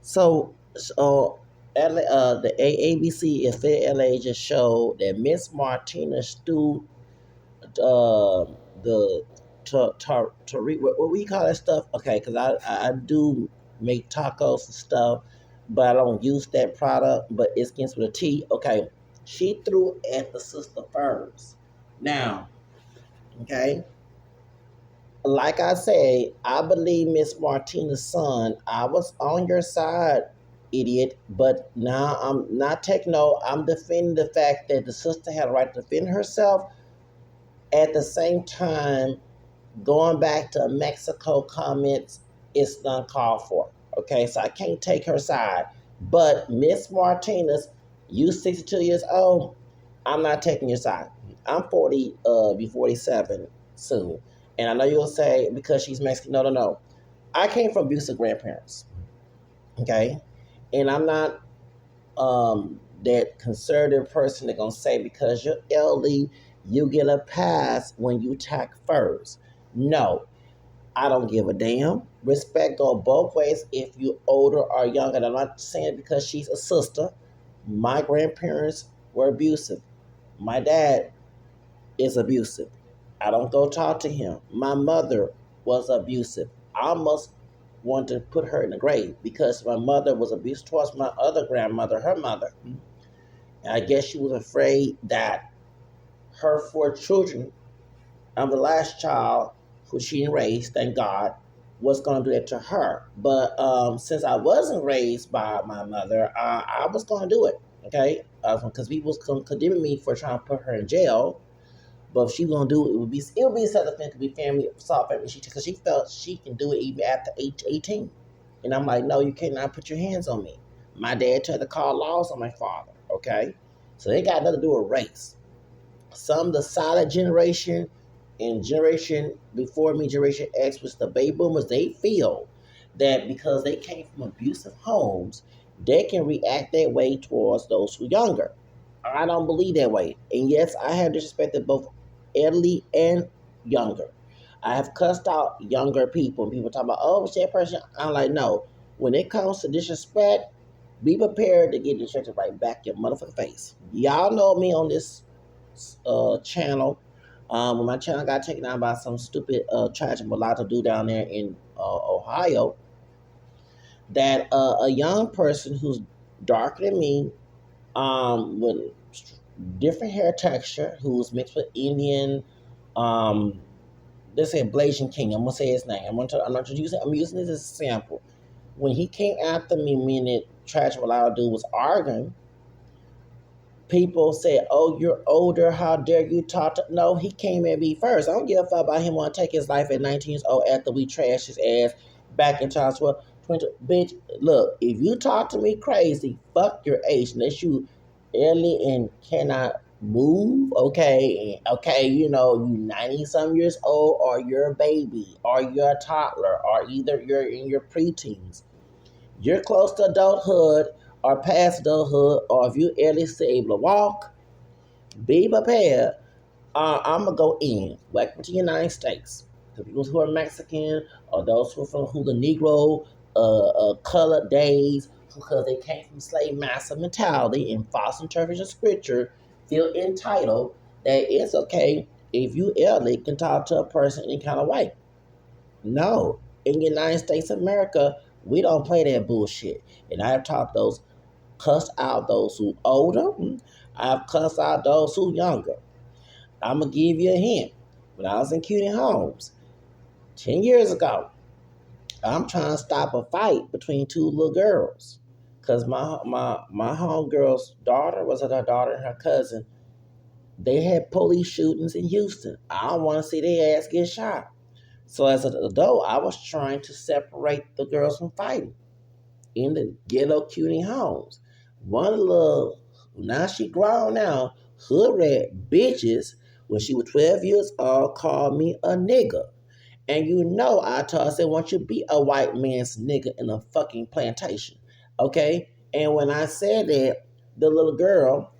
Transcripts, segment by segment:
So the ABC affiliate LA just showed that Miss Martinez threw the what we call that stuff? Okay, because I do make tacos and stuff, but I don't use that product. But it's against with a T. Okay, she threw at the sister first. Now, okay, like I say, I believe Miss Martinez's son. I was on your side, idiot. But now I'm not taking no. I'm defending the fact that the sister had a right to defend herself. At the same time, going back to Mexico comments, it's uncalled for. Okay, so I can't take her side. But Miss Martinez, you 62 years old, I'm not taking your side. I'm 40, be 47 soon. And I know you'll say because she's Mexican. No, no, no. I came from abusive grandparents. Okay. And I'm not that conservative person that gonna say because you're elderly, you get a pass when you tack first. No, I don't give a damn. Respect go both ways if you older or younger. And I'm not saying because she's a sister. My grandparents were abusive. My dad is abusive. I don't go talk to him. My mother was abusive. I almost want to put her in the grave because my mother was abusive towards my other grandmother, her mother. And I guess she was afraid that her four children, I'm the last child who she raised, thank God, was going to do that to her. But since I wasn't raised by my mother, I was going to do it, okay? Because people was condemning me for trying to put her in jail. But if she gonna do it, it would be such a thing to be family, soft family. Because she felt she can do it even after age 18. And I'm like, no, you cannot put your hands on me. My dad tried to call laws on my father, okay? So they got nothing to do with race. Some of the silent generation and generation before me, Generation X, was the baby boomers, they feel that because they came from abusive homes, they can react that way towards those who are younger. I don't believe that way. And yes, I have disrespected both elderly and younger. I have cussed out younger people. And people talk about, oh, it's that person. I'm like, no. When it comes to disrespect, be prepared to get disrespected right back your motherfucking face. Y'all know me on this channel. When my channel got taken down by some stupid tragic mulatto dude down there in Ohio, that a young person who's darker than me, with different hair texture, who's mixed with Indian, let's say Blasian King. I'm gonna say his name. I'm using this as a sample. When he came after me, meaning tragic mulatto dude was arguing, people said, "Oh, you're older. How dare you talk to?" No, he came at me first. I don't give a fuck about him want to take his life at 19 years old after we trashed his ass back in Charles 20. Bitch, look, if you talk to me crazy, fuck your age. Unless you elderly and cannot move, okay, okay, you know, you 90 some years old, or you're a baby, or you're a toddler, or either you're in your preteens. You're close to adulthood or past adulthood, or if you're elderly still able to walk, be prepared. I'm gonna go in. Welcome to the United States. The people who are Mexican or those who are from who the Negro, colored days, because they came from slave master mentality and false interpretation of scripture, feel entitled that it's okay if you elderly can talk to a person any kind of way. No, in the United States of America, we don't play that bullshit. And I've taught those, cussed out those who older. I've cussed out those who younger. I'm gonna give you a hint. When I was in Cutie Homes 10 years ago, I'm trying to stop a fight between two little girls. Cause my homegirl's daughter was her daughter and her cousin. They had police shootings in Houston. I don't want to see their ass get shot. So as an adult, I was trying to separate the girls from fighting in the ghetto Cutie Homes. One of the little, now she grown now, hood rat bitches, when she was 12 years old, called me a nigger. And you know I told her, I said, won't you be a white man's nigger in a fucking plantation? Okay? And when I said that, the little girl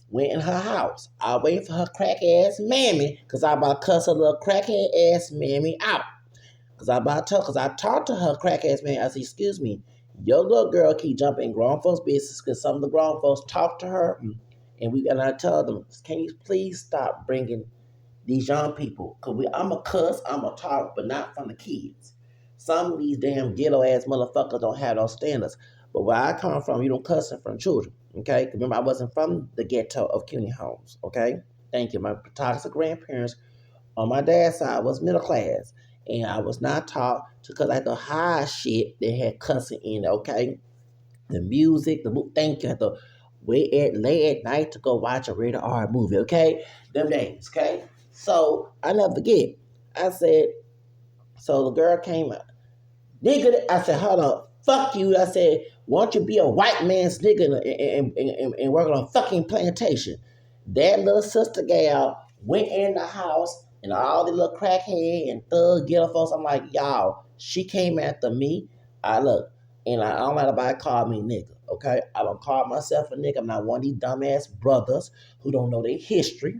went in her house. I waited for her crack ass mammy, because I about to cuss her little crackhead ass mammy out. Because I talked to her crack ass man. I said, excuse me, Your little girl keep jumping in grown folks' business because some of the grown folks talk to her, and I tell them, can you please stop bringing these young people? Because I'm a cuss, I'm a talk, but not from the kids. Some of these damn ghetto ass motherfuckers don't have those standards. But where I come from, you don't cuss in front of children. Okay? Remember, I wasn't from the ghetto of community homes. Okay? Thank you. My toxic grandparents on my dad's side was middle class. And I was not taught to cuss like the high shit that had cussing in it. Okay? The music, the book. Thank you. I had to wait late at night to go watch a rated R movie. Okay? Them days. Okay? So I never forget. I said, so the girl came out. Nigga, I said, hold on, fuck you. I said, won't you be a white man's nigga and work on a fucking plantation? That little sister gal went in the house and all the little crackhead and thug ghetto folks. I'm like, y'all, she came after me. I look, and I don't let nobody call me nigga, okay? I don't call myself a nigga. I'm not one of these dumbass brothers who don't know their history.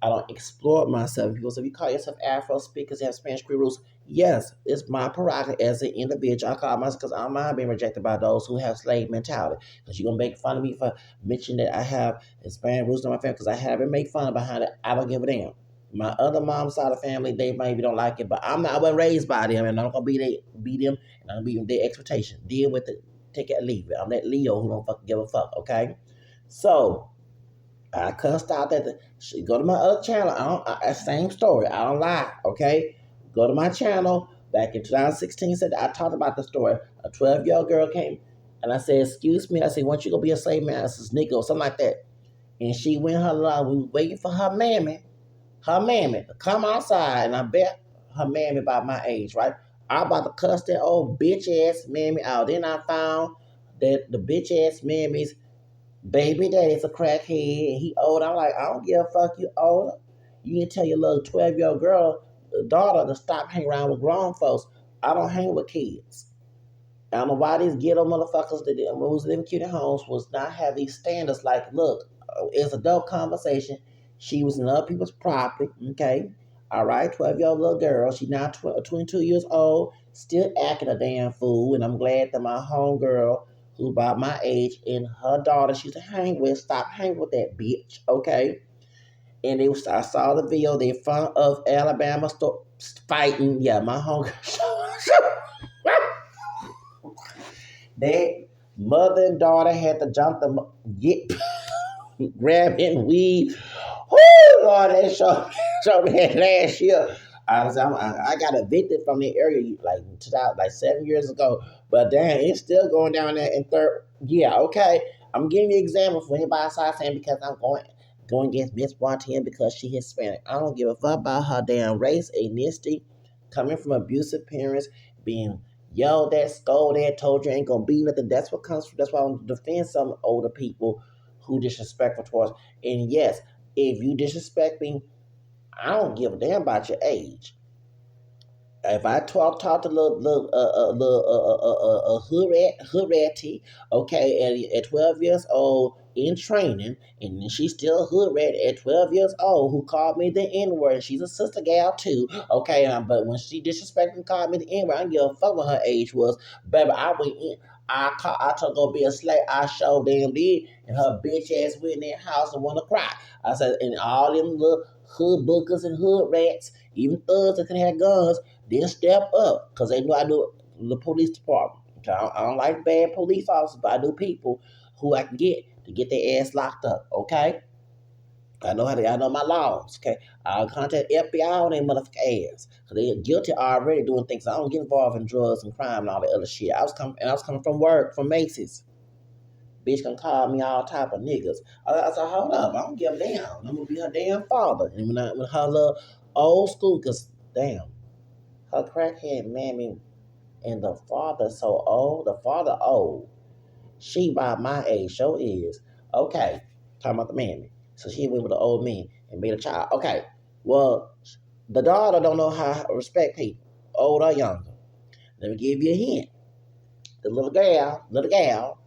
I don't explore myself. People say, if you call yourself Afro-SP because you have Spanish Creole roots, yes, it's my prerogative as an individual. I call myself because I don't mind being rejected by those who have slave mentality. Because you're going to make fun of me for mentioning that I have Spanish roots in my family because I haven't made fun of behind it. I don't give a damn. My other mom's side of the family, they maybe don't like it, but I wasn't raised by them, and I'm not going to be them, and I'm going to be their expectation. Deal with it, take it or leave it. I'm that Leo who don't fucking give a fuck, okay? So, I cussed out that go to my other channel. Same story. I don't lie. Okay, go to my channel. Back in 2016, said I talked about the story. A 12-year-old girl came, and I said, "Excuse me." I said, "Want you gonna be a slave master, nigga, or something like that?" And she went her line. We were waiting for her mammy to come outside, and I bet her mammy about my age, right? I about to cuss that old bitch ass mammy out. Then I found that the bitch ass mammy's baby daddy's a crackhead and he old. I'm like, I don't give a fuck, you old. You can tell your little 12-year-old girl, daughter, to stop hanging around with grown folks. I don't hang with kids. I don't know why these ghetto motherfuckers that was living cute at homes was not have these standards. Like, look, it's adult conversation. She was in other people's property, okay? All right, 12-year-old little girl. She now 22 years old, still acting a damn fool. And I'm glad that my homegirl, who about my age, and her daughter she used to hang with, stop hanging with that bitch, okay? And I saw the video. They found of Alabama fighting. Yeah, my homegirl. They mother and daughter had to jump the grab and weave. Oh Lord, that showed me that last year. I got evicted from the area like 7 years ago, but damn, it's still going down there in third. Yeah, okay. I'm giving you an example for anybody outside saying because I'm going against Miss Martinez because she Hispanic. I don't give a fuck about her damn race, ethnicity, coming from abusive parents, being yelled at, scolded at, told you ain't gonna be nothing. That's what comes from. That's why I want to defend some older people who disrespectful towards. And yes, if you disrespect me, I don't give a damn about your age. If I talk to little hood ratty, okay, at 12 years old in training, and then she's still a hood rat at 12 years old who called me the N-word. She's a sister gal too, okay. But when she disrespected and called me the N-word, I don't give a fuck what her age was, baby. I went in. I told her go be a slave. I showed them did, and her bitch ass went in their house and wanna cry. I said, and all them little hood bookers and hood rats, even thugs that can have guns, then step up because they know I do the police department. Okay? I don't like bad police officers, but I do people who I can get to get their ass locked up. Okay, I know my laws. Okay, I'll contact FBI on their motherfucking ass because they're guilty already doing things. I don't get involved in drugs and crime and all that other shit. I was coming from work from Macy's. Bitch can call me all type of niggas. I said, hold up, I don't give a damn. I'm gonna be her damn father. And when her little old school, cause damn, her crackhead mammy and the father so old, the father old. She by my age, so is. Okay, talking about the mammy. So she went with the old man and made a child. Okay, well, the daughter don't know how to respect people, old or younger. Let me give you a hint. The little gal,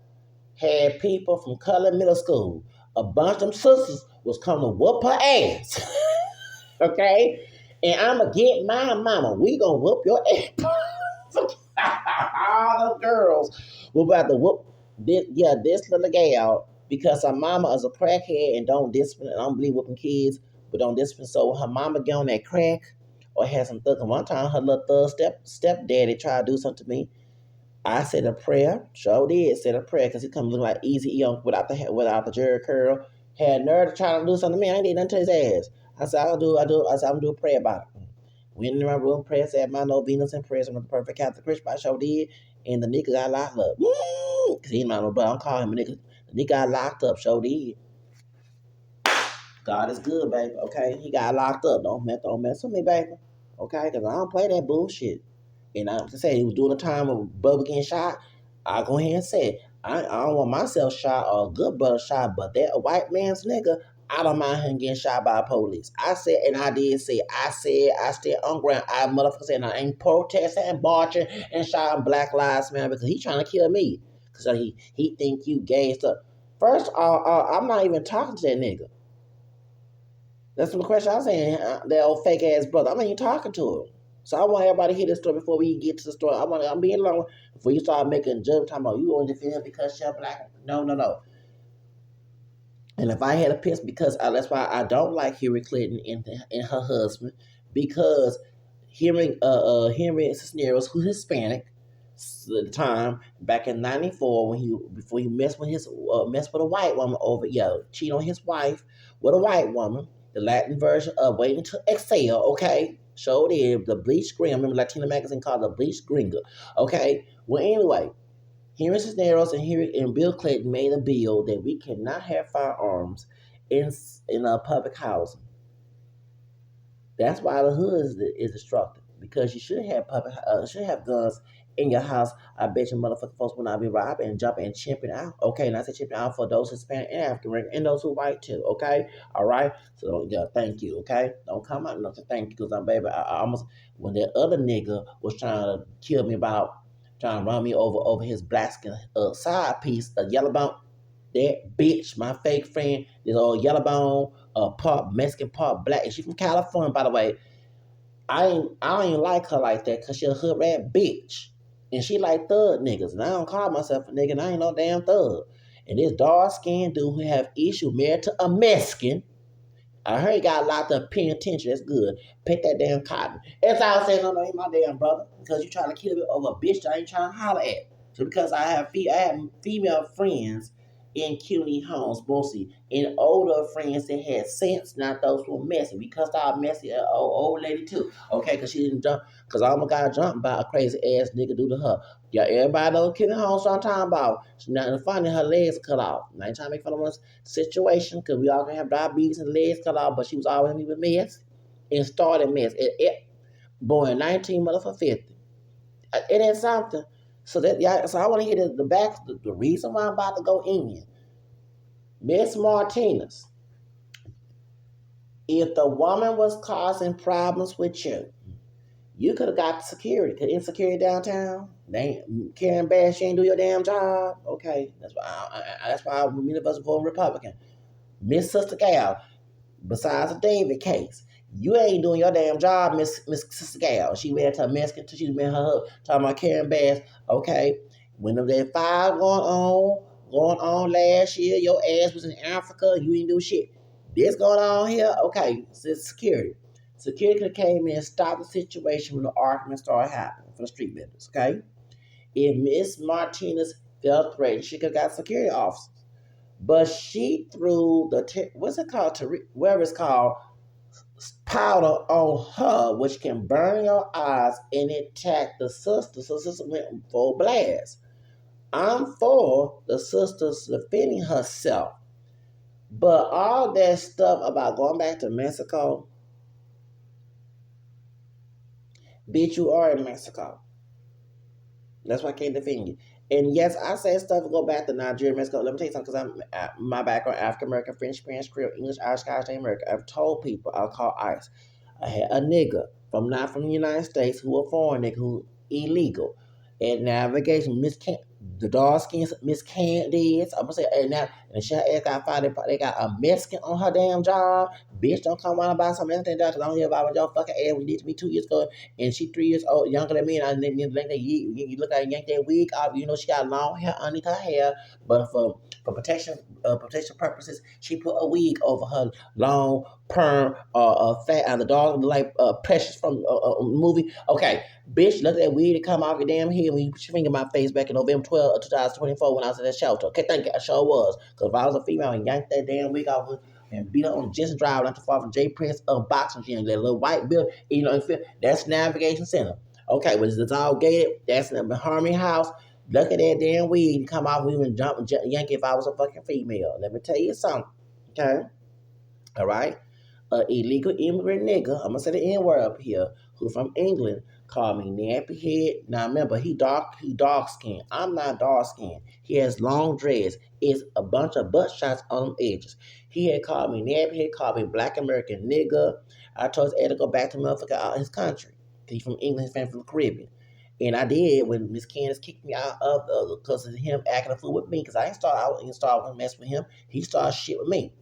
had people from Cullen Middle School. A bunch of them sisters was coming to whoop her ass. Okay? And I'ma get my mama. We gonna whoop your ass. All the girls We're about to whoop this little gal because her mama is a crackhead and don't discipline. I don't believe whooping kids, but don't discipline. So her mama get on that crack or has some thug. One time her little thug stepdaddy tried to do something to me. I said a prayer. Sure did said a prayer because he come looking like Easy E without the Jerry curl. Had nerve to try to do something to me. I ain't did nothing to his ass. I said I said I'm gonna do a prayer about it. Went in my room, prayer said my no Venus and prayers. I'm the perfect Catholic Christian. I sure did. And the nigga got locked up. Cause he ain't my no brother. I'm calling him a nigga. The nigga got locked up. Sure did. God is good, baby. Okay, he got locked up. Don't mess with me, baby. Okay, cause I don't play that bullshit. And I'm just saying, he was doing a time of Bubba getting shot. I go ahead and say, I don't want myself shot or a good brother shot, but that a white man's nigga, I don't mind him getting shot by police. I said, and I did say, I stayed on ground. I motherfucker said, I ain't protesting and marching and shouting Black Lives Matter because he trying to kill me. Because he think you gay and stuff. First, I'm not even talking to that nigga. That's the question I'm saying. That old fake ass brother. I'm not even talking to him. So I want everybody to hear this story before we get to the story. I'm being long before you start making judgment talking about you only defend because you're black. No. And if I had a piss because that's why I don't like Hillary Clinton and her husband because Henry Cisneros, who's Hispanic, at the time back in '94 before he messed with a white woman cheat on his wife with a white woman, the Latin version of Waiting to Exhale, okay, showed it the Bleach Green. I remember Latina magazine called the Bleach Gringa, okay. Well, anyway, Henry Cisneros and Bill Clinton made a bill that we cannot have firearms in public housing. That's why the hood is destructive because you should have guns in your house. I bet you motherfucking folks will not be robbing and jumping and chimping out. Okay, and I said chimping out for those Hispanic and African American and those who white too. Okay, all right. So thank you. Okay, don't come out nothing. Thank you because I'm baby. I almost when that other nigga was trying to kill me about trying to run me over his black skin side piece, a yellow bone. That bitch, my fake friend, this old yellow bone, part Mexican, part black. And she from California, by the way. I don't even like her like that because she a hood rat bitch. And she like thug niggas. And I don't call myself a nigga and I ain't no damn thug. And this dark skinned dude who have issue married to a Mexican. I heard he got locked up penitentiary. That's good. Pick that damn cotton. That's all I say. No, ain't my damn brother. Because you trying to kill me over a bitch that I ain't trying to holler at. So because I have female friends in CUNY homes mostly, and older friends that had sense, not those who were messy. We cussed out messy old lady too. Okay, because she didn't jump. Because I almost got jumped by a crazy ass nigga do to her. Yeah, everybody knows CUNY homes. So I'm talking about. She's not funny. Her legs cut off. I ain't trying to make fun of us situation because we all gonna have diabetes and legs cut off, but she was always leaving mess and started mess. Born 19 motherfucker 50. It ain't something. So I want to hear the reason why I'm about to go in. Miss Martinez, if the woman was causing problems with you could have got security. Cause insecurity downtown, they ain't Karen Bass, you ain't do your damn job. Okay, that's why many of us vote Republican. Miss Sister Gal, besides the David case, you ain't doing your damn job, Miss Sister Gal. She went to a Mexican, she met her talking about Karen Bass. Okay, when that fire going on last year, your ass was in Africa, you ain't do shit. This going on here, okay, it's security. Security could have came in and stopped the situation when the argument started happening for the street vendors, okay? If Miss Martinez felt threatened, she could have got security officers. But she threw what's it called? Whatever it's called, powder on her, which can burn your eyes and attack the sister. So the sister went full blast. I'm for the sisters defending herself. But all that stuff about going back to Mexico, bitch, you are in Mexico. That's why I can't defend you. And yes, I say stuff go back to Nigeria, Mexico. Let me tell you something, because my background African American, French, Spanish, Creole, English, Irish, Scottish, American. I've told people I'll call ICE. I had a nigga not from the United States who a foreign nigga who illegal at navigation. The dark skins, Miss Candice. I'm gonna say, and she asked, I find they got a Mexican on her damn job. Bitch, don't come around about some Mexican job because I don't hear about your fucking ass. We did to me 2 years ago, and she 3 years old, younger than me, and I didn't think that you look like yank that wig off. You know she got long hair underneath her hair, but for protection purposes, she put a wig over her long perm fat, and the dog like Precious from a movie. Okay, bitch, look at that wig to come off your damn head when you put your finger in my face back in November 12th of 2024 when I was at that shelter. Okay, thank you. I sure was. Because if I was a female and yanked that damn wig off and beat her on Jensen Drive not too far from J. Prince boxing gym, that little white building, you know, that's Navigation Center. Okay, but it's all gated. That's in the Harmony House. Look at that damn wig come off. We would jump and yank if I was a fucking female. Let me tell you something. Okay? All right? Illegal immigrant nigga, I'm gonna say the N-word up here, who from England, called me nappy head. Now remember, he dark skinned. I'm not dark skinned. He has long dreads. It's a bunch of butt shots on the edges. He had called me nappy head, called me black American nigga. I told his Ed to go back to motherfucker his country. He's from England, his family from the Caribbean. And I did when Miss Candace kicked me out of because of him acting a fool with me, because I didn't start mess with him. He started shit with me.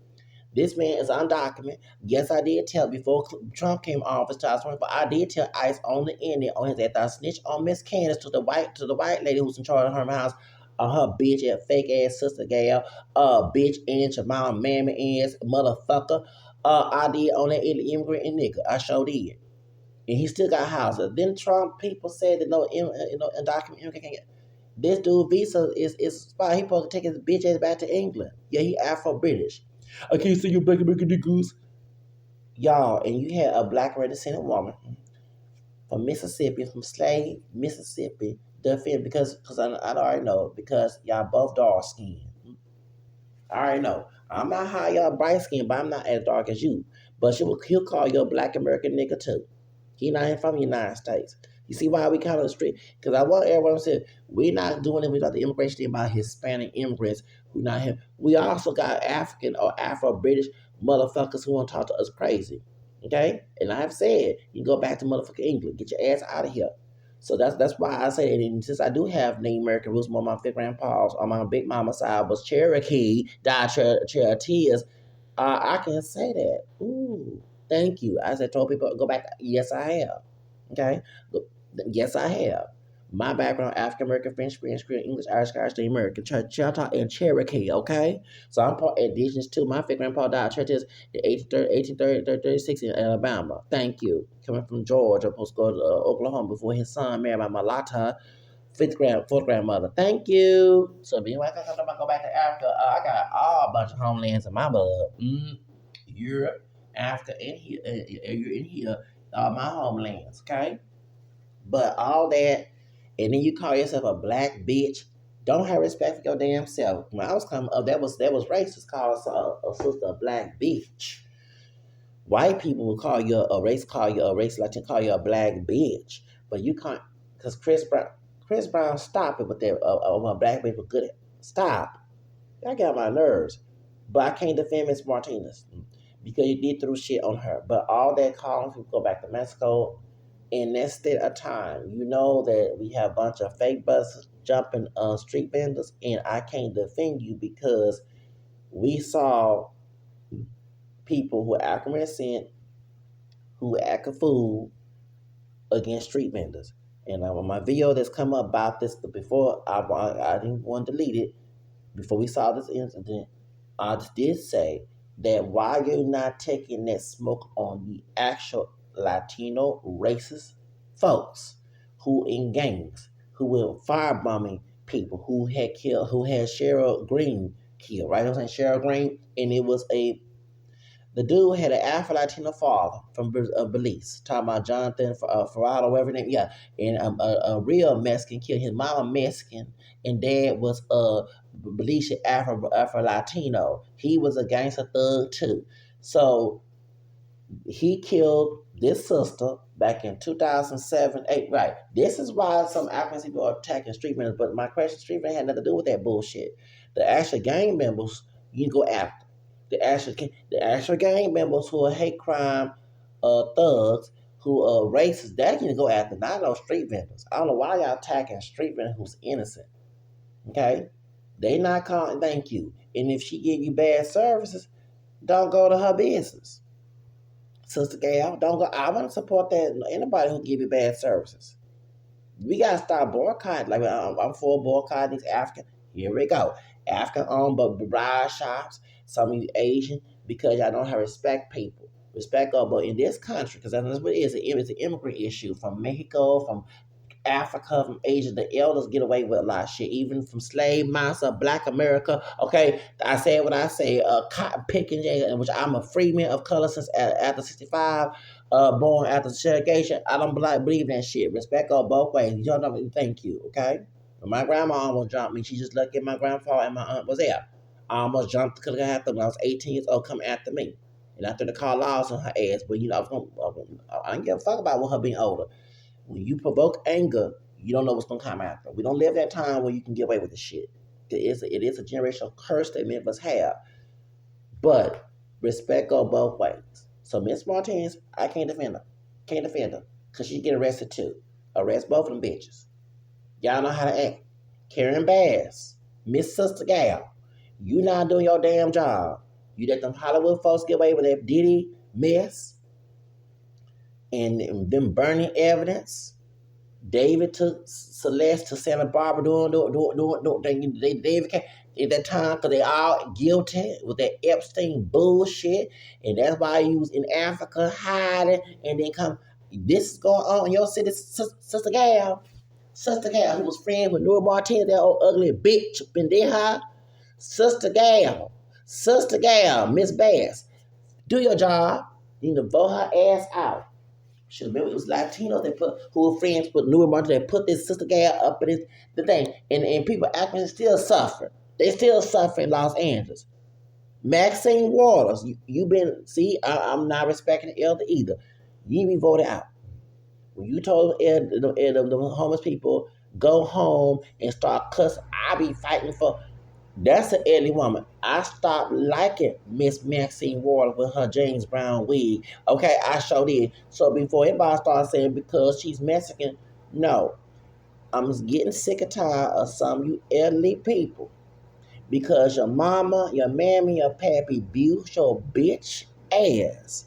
This man is undocumented. Yes, I did tell before Trump came off his child support, but I did tell ICE on the internet on his after I snitched on Miss Candace to the white lady who's in charge of her house, her bitch ass fake ass sister gal, bitch and your mom mammy ass motherfucker. I did on that immigrant and nigga. I sure did. And he still got houses. Then Trump people said that no undocumented immigrant can't get. This dude visa is spot. He supposed to take his bitch ass back to England. Yeah, he Afro-British. I can't see you black American goose. Y'all, and you had a black descendant woman from Mississippi, from Slave, Mississippi, defend because I already know, because y'all both dark skinned. I already know. I'm not high y'all bright skin, but I'm not as dark as you. But he'll call you a black American nigga too. He not even from the United States. You see why we kind of street? Because I want everyone to say we're not doing it without the immigration thing about Hispanic immigrants who not here. We also got African or Afro-British motherfuckers who want to talk to us crazy. Okay? And I've said, you go back to motherfucking England. Get your ass out of here. So that's why I say, and since I do have Native American roots, more my fifth grandpas on my big mama side was Cherokee, TCHES. I can say that. Ooh, thank you. As I told people, go back. Yes, I have. Okay? Yes, I have. My background, African American, French, Spanish, Creole, English, Irish, Scottish, American, Choctaw, and Cherokee, okay? So I'm part indigenous too. My fifth grandpa died churches in 1836 in Alabama. Thank you. Coming from Georgia, supposed to go to Oklahoma before his son married my mulatto fourth grandmother. Thank you. So being like I go back to Africa, I got all a bunch of homelands in my blood. Europe, Africa, and here, in here, my homelands, okay? But all that, and then you call yourself a black bitch. Don't have respect for your damn self. When I was coming up, that was racist. Call a sister a black bitch. White people will call you a race, Latin, call you a black bitch. But you can't, because Chris Brown, stop it with that. Black people good at stop. That got my nerves. But I can't defend Miss Martinez because you did throw shit on her. But all that calling people go back to Mexico. In that state of time, you know that we have a bunch of fake buses jumping street vendors, and I can't defend you because we saw people who are African who act a fool against street vendors. And my video that's come up about this before, I didn't want to delete it. Before we saw this incident, I did say that why you're not taking that smoke on the actual Latino racist folks who in gangs, who were firebombing people, who had Cheryl Green killed, right? I was saying Cheryl Green, and the dude had an Afro-Latino father from Belize, talking about Jonathan Ferrado, whatever name, yeah, and a real Mexican killed his mama Mexican, and dad was Belize Afro-Latino. He was a gangster thug too. So he killed this sister back in 2007, 8, right? This is why some African people are attacking street members, but my question, street members had nothing to do with that bullshit. The actual gang members, you can go after. The actual gang members who are hate crime thugs, who are racist, that you can go after, not those street vendors. I don't know why y'all attacking street vendors who's innocent. Okay? They not calling, thank you. And if she give you bad services, don't go to her business. Sister Gail, don't go. I want to support that anybody who give you bad services. We gotta start boycotting. Like I'm for boycotting these African. Here we go. African owned but bride shops. Some of you Asian because y'all don't have respect people. Respect God, but in this country, because that's what it is. It's an immigrant issue from Mexico, from Africa, from Asia. The elders get away with a lot of shit, even from slave master, Black America. Okay, I said what I say. Cotton picking, which I'm a freeman of color since after 65. Born after segregation. I don't believe in that shit. Respect go both ways. You don't know. Thank you. Okay. When my grandma almost jumped me, she just lucky my grandfather and my aunt was there. I almost jumped because I had them when I was 18 years old. Come after me. And after the call laws on her ass, but you know, I don't give a fuck about her being older. When you provoke anger, you don't know what's gonna come after. We don't live that time where you can get away with the shit. It is a generational curse that many of us have. But respect go both ways. So Miss Martinez, I can't defend her. Can't defend her. Cause she get arrested too. Arrest both of them bitches. Y'all know how to act. Karen Bass, Miss Sister Gal, you not doing your damn job. You let them Hollywood folks get away with that Diddy mess and them burning evidence. David took Celeste to Santa Barbara David came at that time because they all guilty with that Epstein bullshit, and that's why he was in Africa hiding, and then come. This is going on in your city, Sister Gal, who was friends with Nora Martinez, that old ugly bitch, Bendeja, Sister Gal, Miss Bass, do your job. You need to vote her ass out. Should remember it was Latinos that who were friends with Louis Martin that put this Sister Gal up in the thing. And people acting still suffer. They still suffer in Los Angeles. Maxine Waters, you been, see, I'm not respecting the elder either. You need to be voted out. When you told the homeless people, go home and start cussing, I be fighting for. That's an elderly woman. I stopped liking Miss Maxine Waters with her James Brown wig. Okay, I showed it. So before everybody starts saying because she's Mexican, no. I'm getting sick and tired of some of you elderly people. Because your mama, your mammy, your pappy abuse your bitch ass.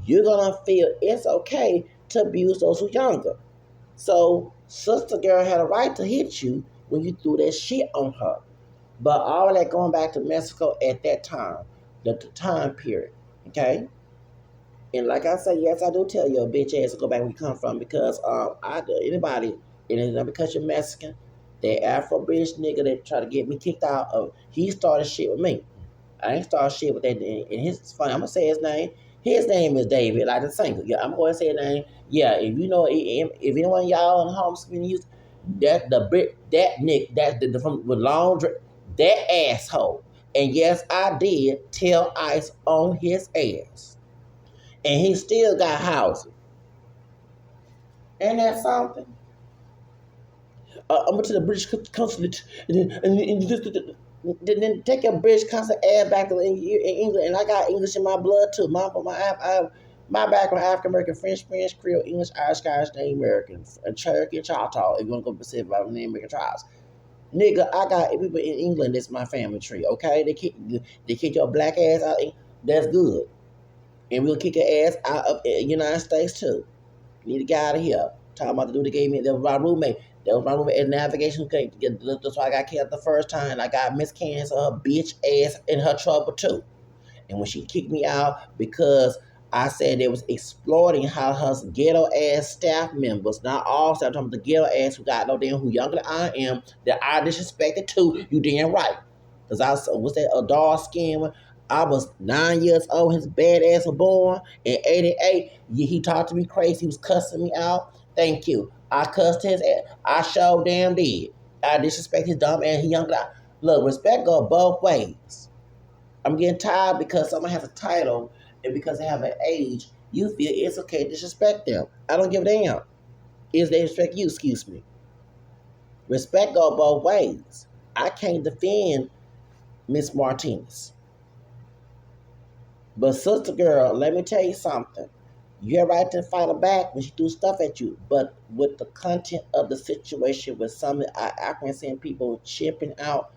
You're gonna feel it's okay to abuse those who younger. So Sister Girl had a right to hit you when you threw that shit on her. But all that going back to Mexico at that time, the time period, okay? And like I say, yes, I do tell you a bitch ass to go back where you come from because anybody, and it's not because you're Mexican, that Afro-British nigga that try to get me kicked out of, he started shit with me. I ain't started shit with that. And it's funny, I'm gonna say his name. His name is David, like the singer. Yeah, I'm going to say his name. Yeah, if you know, if anyone of y'all in home screen use that Nick, the from with long that asshole. And yes, I did tell ICE on his ass. And he still got housing. Ain't that something? I'm going to the British consulate and then take your British consulate ass back to England. And I got English in my blood too. My background African American, French, Creole, English, Irish, Scottish, Native American, Cherokee, and Choctaw. If you want to go Pacific, by the Native American tribes. Nigga, I got people in England. That's my family tree. Okay, they kick your black ass out. That's good, and we'll kick your ass out of the United States too. Need to get out of here. Talking about the dude that gave me. That was my roommate. That was my roommate in navigation. Okay, that's why I got killed the first time. I got Miss Candace, her bitch ass in her trouble too. And when she kicked me out because I said they was exploiting how her ghetto ass staff members, not all staff, I'm talking about the ghetto ass who got no damn who younger than I am, that I disrespected too. You damn right. Because I was that a dark skin one. I was 9 years old. His bad ass was born in '88. He talked to me crazy. He was cussing me out. Thank you. I cussed his ass. I sure damn did. I disrespect his dumb ass. He younger. Look, respect go both ways. I'm getting tired because someone has a title and because they have an age, you feel it's okay to disrespect them. I don't give a damn. Is they respect you, excuse me. Respect go both ways. I can't defend Miss Martinez. But Sister Girl, let me tell you something. You have right to fight her back when she do stuff at you. But with the content of the situation, with some of our African people chipping out,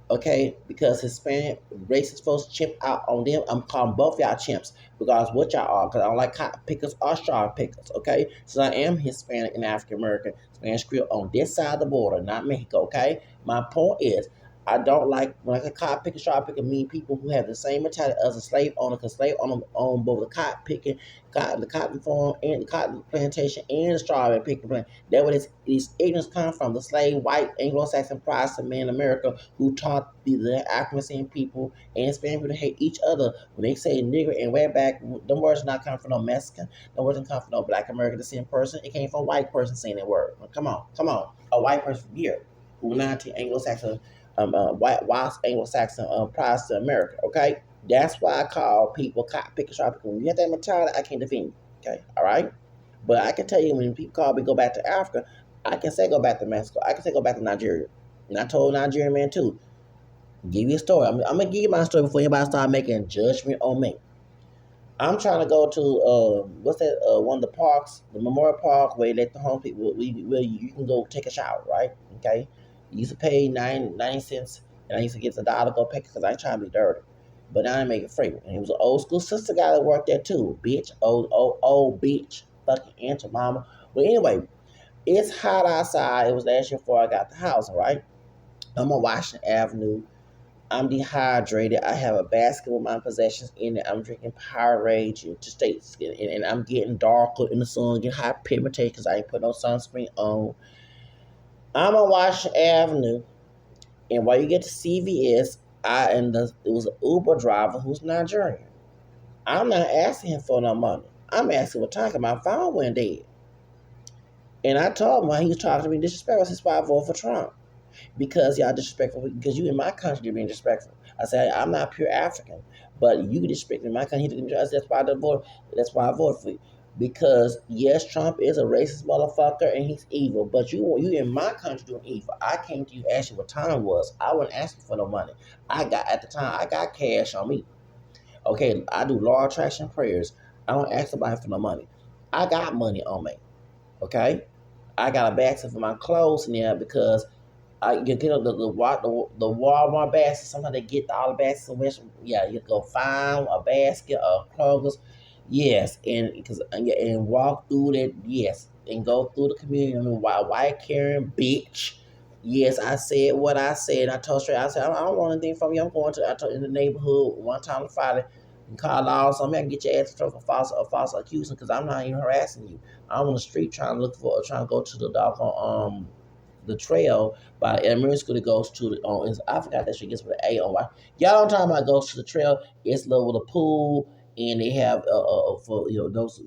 okay, because Hispanic racist folks chip out on them. I'm calling both y'all chimps because what y'all are, because I don't like cotton pickers or straw pickers, okay? So I am Hispanic and African American, Spanish Creole on this side of the border, not Mexico, okay? My point is, I don't like when I say cotton picker, straw picker mean people who have the same mentality as a slave owner, because slave owner own both the cotton picking, the cotton farm, and the cotton plantation, and the strawberry picking plant. That where these ignorance come from. The slave, white, Anglo-Saxon, Protestant man in America who taught the African people and Spanish people to hate each other. When they say nigger and way back, them words not come from no Mexican. Them words didn't come from no Black American descent person. It came from a white person saying that word. Come on, come on. A white person from here who not to Anglo-Saxon, white Anglo-Saxon, Protestant America. Okay, that's why I call people cotton pickers, sharp pickers. When you have that mentality, I can't defend you. Okay, all right. But I can tell you when people call me go back to Africa, I can say go back to Mexico. I can say go back to Nigeria. And I told Nigerian man too. Give you a story. I'm gonna give you my story before anybody start making judgment on me. I'm trying to go to what's that? One of the parks, the Memorial Park, where they let the home people. Where you can go take a shower, right? Okay. You used to pay 90 cents, and I used to get $1 to go pick it because I ain't trying to be dirty. But now they make it free. And it was an old school sister guy that worked there too, bitch. Old bitch, fucking aunt or mama. But anyway, it's hot outside. It was last year before I got the house. All right. I'm on Washington Avenue. I'm dehydrated. I have a basket with my possessions in it. I'm drinking Powerade to stay skin, and I'm getting darker in the sun, getting high pigmentation because I ain't put no sunscreen on. I'm on Washington Avenue, and while you get to CVS, it was an Uber driver who's Nigerian. I'm not asking him for no money. I'm asking for time. My phone went dead, and I told him while he was talking to me disrespectful. That's why I voted for Trump. Because y'all disrespectful, because you in my country you're being disrespectful. I said I'm not pure African, but you disrespect me in my country. That's why I vote. That's why I voted for you. Because yes, Trump is a racist motherfucker and he's evil, but you in my country doing evil. I came to you asking what time was. I wasn't asking for no money. At the time I got cash on me. Okay, I do law attraction prayers. I don't ask somebody for no money. I got money on me. Okay, I got a basket for my clothes in there because you get the Walmart basket. Sometimes they get all the baskets and yeah, you go find a basket of Kroger's. Yes, and because and walk through that. Yes, and go through the community. I mean, white Karen bitch. Yes, I said what I said. I told straight. I said I don't want anything from you. I'm going to. I told in the neighborhood one time on Friday. And call all something. I can get your ass for false accusing because I'm not even harassing you. I'm on the street trying to go to the doggone the trail by elementary school that goes to the I forgot that shit gets with an A on why. Y'all don't talk about goes to the trail. It's little with a pool and they have for those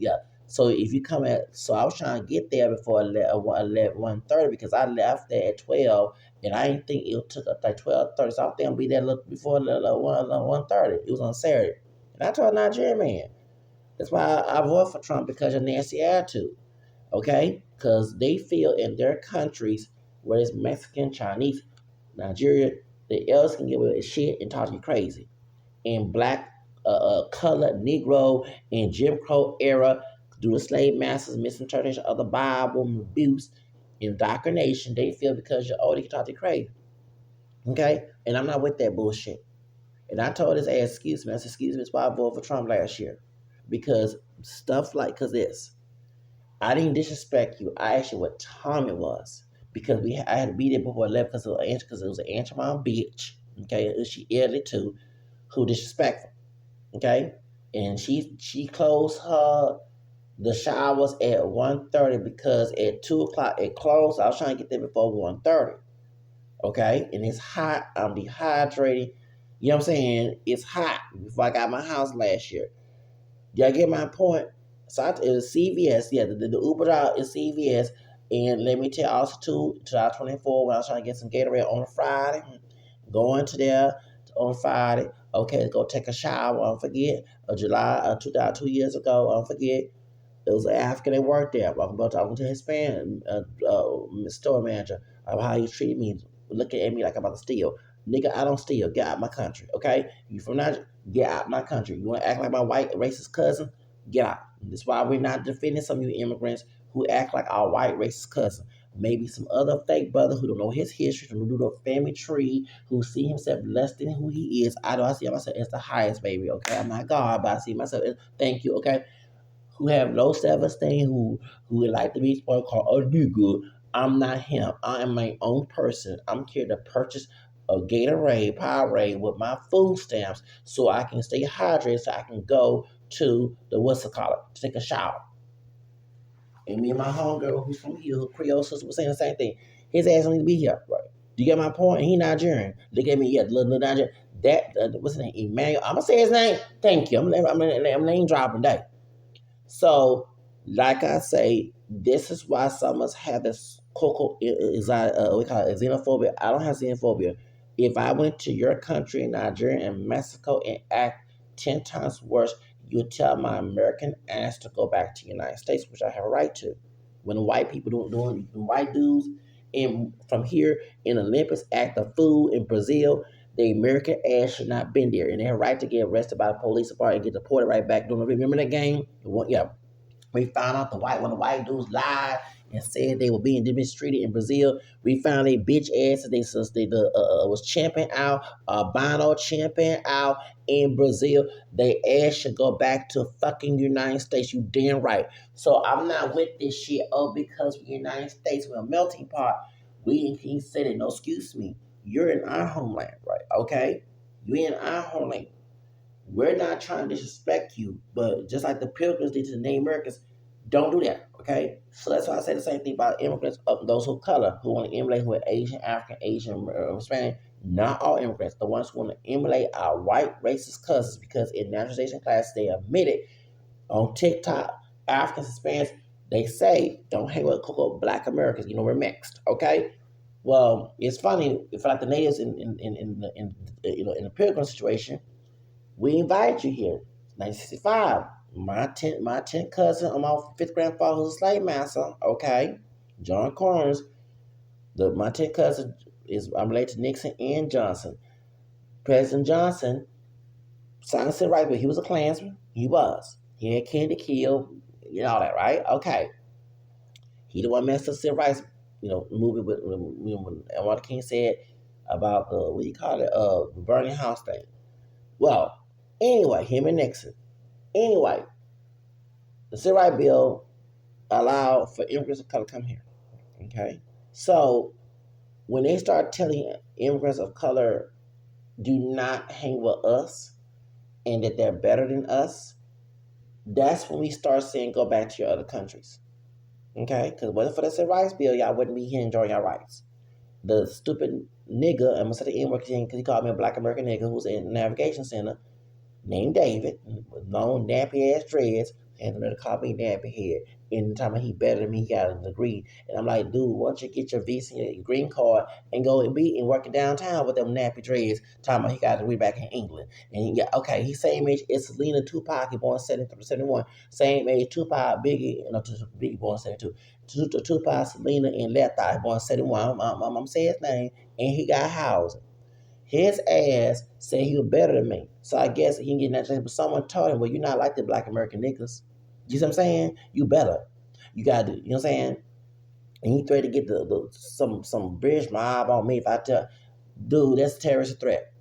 So if you come at I was trying to get there before 1:30 because I left there at 12 and I didn't think it took up like 12:30. So I was there and be there before 1:30. It was on Saturday. And I told a Nigerian man, that's why I voted for Trump because of nasty attitude. Okay? Because they feel in their countries, whether it's Mexican, Chinese, Nigeria, the elders can get away with shit and talk to you crazy. In black, colored, Negro, and Jim Crow era, due to slave masters, misinterpretation of the Bible, abuse, indoctrination, they feel because you're old, they can talk to you crazy. Okay? And I'm not with that bullshit. And I told his ass, excuse me. I said, excuse me, that's why I voted for Trump last year. Because because this. I didn't disrespect you. I asked you what time it was because I had to be there before 11 because it was an Aunt Mom bitch. Okay, and she elderly too, who disrespectful. Okay, and she closed the showers at 1:30 because at 2 o'clock it closed. I was trying to get there before 1:30. Okay, and it's hot. I'm dehydrated. You know what I'm saying? It's hot before I got my house last year. Y'all get my point? So it was CVS. Yeah, the Uber driver is CVS. And let me tell you also too, 2024 when I was trying to get some Gatorade on a Friday, going to there on Friday. Okay, go take a shower. I don't forget. July 2 years ago. I don't forget. It was an African that worked there. I'm talking to Hispanic store manager of how he treated me, looking at me like I'm about to steal. Nigga, I don't steal. Get out my country, okay? You from Nigeria? Get out my country. You want to act like my white racist cousin? Get out. That's why we're not defending some of you immigrants who act like our white racist cousin. Maybe some other fake brother who don't know his history, who don't do the family tree, who see himself less than who he is. I see myself as the highest, baby, okay? I'm not God, but I see myself as, thank you, okay? Who have low self-esteem, who would like to be spoiled, called a nigga. I'm not him. I am my own person. I'm here to purchase a Gatorade, Powerade with my food stamps so I can stay hydrated, so I can go to the what's it called, to take a shower. And me and my homegirl, who's from here, Creole sister, was saying the same thing. His ass don't need to be here, right? Do you get my point? And he Nigerian. Look at me, yeah, little Nigerian. That what's his name? Emmanuel. I'm gonna say his name. Thank you. I'm name dropping today. So, like I say, this is why some of us have this cocoa, we call it xenophobia. I don't have xenophobia. If I went to your country, Nigeria and Mexico, and act 10 times worse, you tell my American ass to go back to the United States, which I have a right to. When the white people doing white dudes in from here in Olympus act the fool in Brazil, the American ass should not been there, and they have a right to get arrested by the police department and get deported right back. Don't remember that game? Yeah, we found out when the white dudes lied and said they were being mistreated in Brazil. We found a bitch ass they was champion out, Bono champion out in Brazil. They ass should go back to fucking United States. You damn right. So I'm not with this shit. Oh, because we're United States, we're a melting pot. He said it. No, excuse me. You're in our homeland, right? Okay, you're in our homeland. We're not trying to disrespect you, but just like the Pilgrims did to the Native Americans, don't do that, okay? So that's why I say the same thing about immigrants, those who color, who want to emulate, who are Asian, African, Asian, Hispanic. Not all immigrants, the ones who want to emulate our white racist cousins, because in naturalization class, they admitted on TikTok, Africans, Hispanics, they say, don't hang with black Americans, we're mixed, okay? Well, it's funny, if like the natives in the Pilgrim situation, we invite you here. 1965. My 10th cousin on my 5th grandfather who's a slave master, okay? John Corns. My 10th cousin I'm related to Nixon and Johnson. President Johnson signed the civil rights bill. He was a Klansman. He was. He had candy kill, all that, right? Okay. He the one messed up civil rights, movie with when Martin King said about the burning house thing. Well, anyway, him and Nixon. Anyway, the Civil Rights Bill allowed for immigrants of color to come here. Okay? So when they start telling immigrants of color, do not hang with us and that they're better than us, that's when we start saying go back to your other countries. Okay? Because whether for the Civil Rights Bill, y'all wouldn't be here enjoying your rights. The stupid nigga, I'm going to say the N-word because he called me a black American nigga who's in the navigation center, named David, with long nappy ass dreads, and the call me nappy head. And the time he better than me, he got a degree. And I'm like, dude, why don't you get your visa and your green card and go and be and working downtown with them nappy dreads? Talking about he got a degree back in England. And he got, okay, he's same age as Selena Tupac, he born 71. Same age Tupac, Biggie, Biggie born 72. Tupac, Selena, and Letta born 71. I'm saying his name, and he got housing. His ass said he was better than me. So I guess he can get that chance. But someone told him, well, you're not like the black American niggas. You see what I'm saying? You better. You got to, you know what I'm saying? And he threatened to get some British mob on me if I tell, dude, that's a terrorist threat.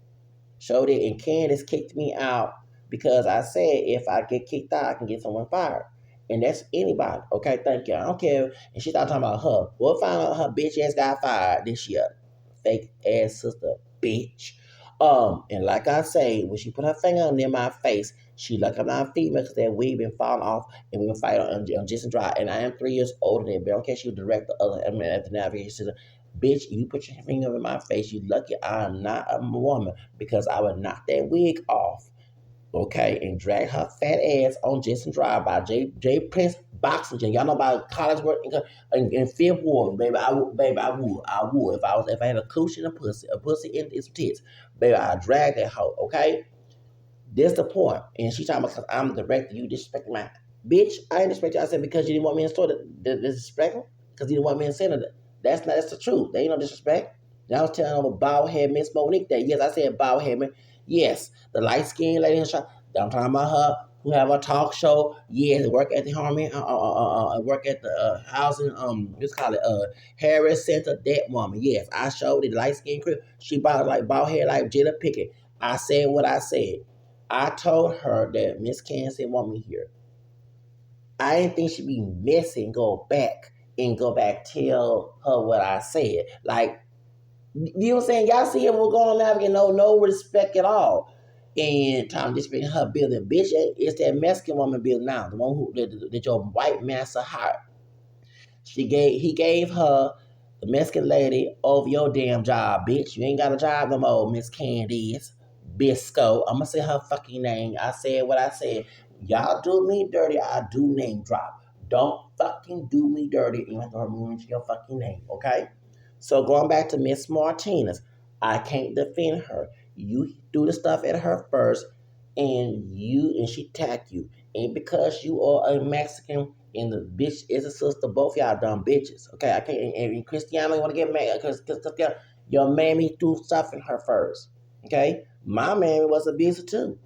Showed it. And Candace kicked me out because I said if I get kicked out, I can get someone fired. And that's anybody. Okay, thank you. I don't care. And she started talking about her. We'll find out her bitch ass got fired this year. Fake ass sister. Bitch. And like I say, when she put her finger near my face, she like I'm not female because that wig been falling off and we been fighting on Jason Drive. And I am 3 years older than Bill. Okay, she was direct at the navigation system. Bitch, you put your finger in my face, you lucky I'm not a woman because I would knock that wig off. Okay, and drag her fat ass on Jason Drive by J Prince Boxing Gym. Y'all know about college work in Fifth Ward, baby. I would. If I had a coochie and a pussy and some tits, baby, I drag that hoe. Okay, this the point. And she talking about because I'm the director, you disrespect my bitch. I ain't disrespect you. I said because you didn't want me in the store to disrespect them because you didn't want me in center. That's the truth. They ain't no disrespect. And I was telling them about bald head Miss Monique that yes, I said bald head man. Yes, the light skinned lady in the shop. I'm talking about her who have a talk show. Yes, work at the Harmony, work at the housing, let's call it Harris Center. That woman, yes, I showed it. Light skin crew. She bald hair like Jada Pickett. I said what I said. I told her that Miss Cancer want me here. I didn't think she'd be messy and go back tell her what I said. Like, you know what I'm saying? Y'all see what's going on now? Getting no respect at all. And Tom disrespecting her building. Bitch, it's that Mexican woman building now. The one who that your white master hired. He gave her the Mexican lady over your damn job, bitch. You ain't got a job no more, Miss Candice Bisco. I'ma say her fucking name. I said what I said. Y'all do me dirty, I do name drop. Don't fucking do me dirty and you have to remove your fucking name, okay? So going back to Miss Martinez, I can't defend her. You do the stuff at her first, and she attacked you. And because you are a Mexican and the bitch is a sister, both y'all dumb bitches. Okay, I can't. And Cristiano want to get mad because your mammy threw stuff in her first. Okay, my mammy was abusive too.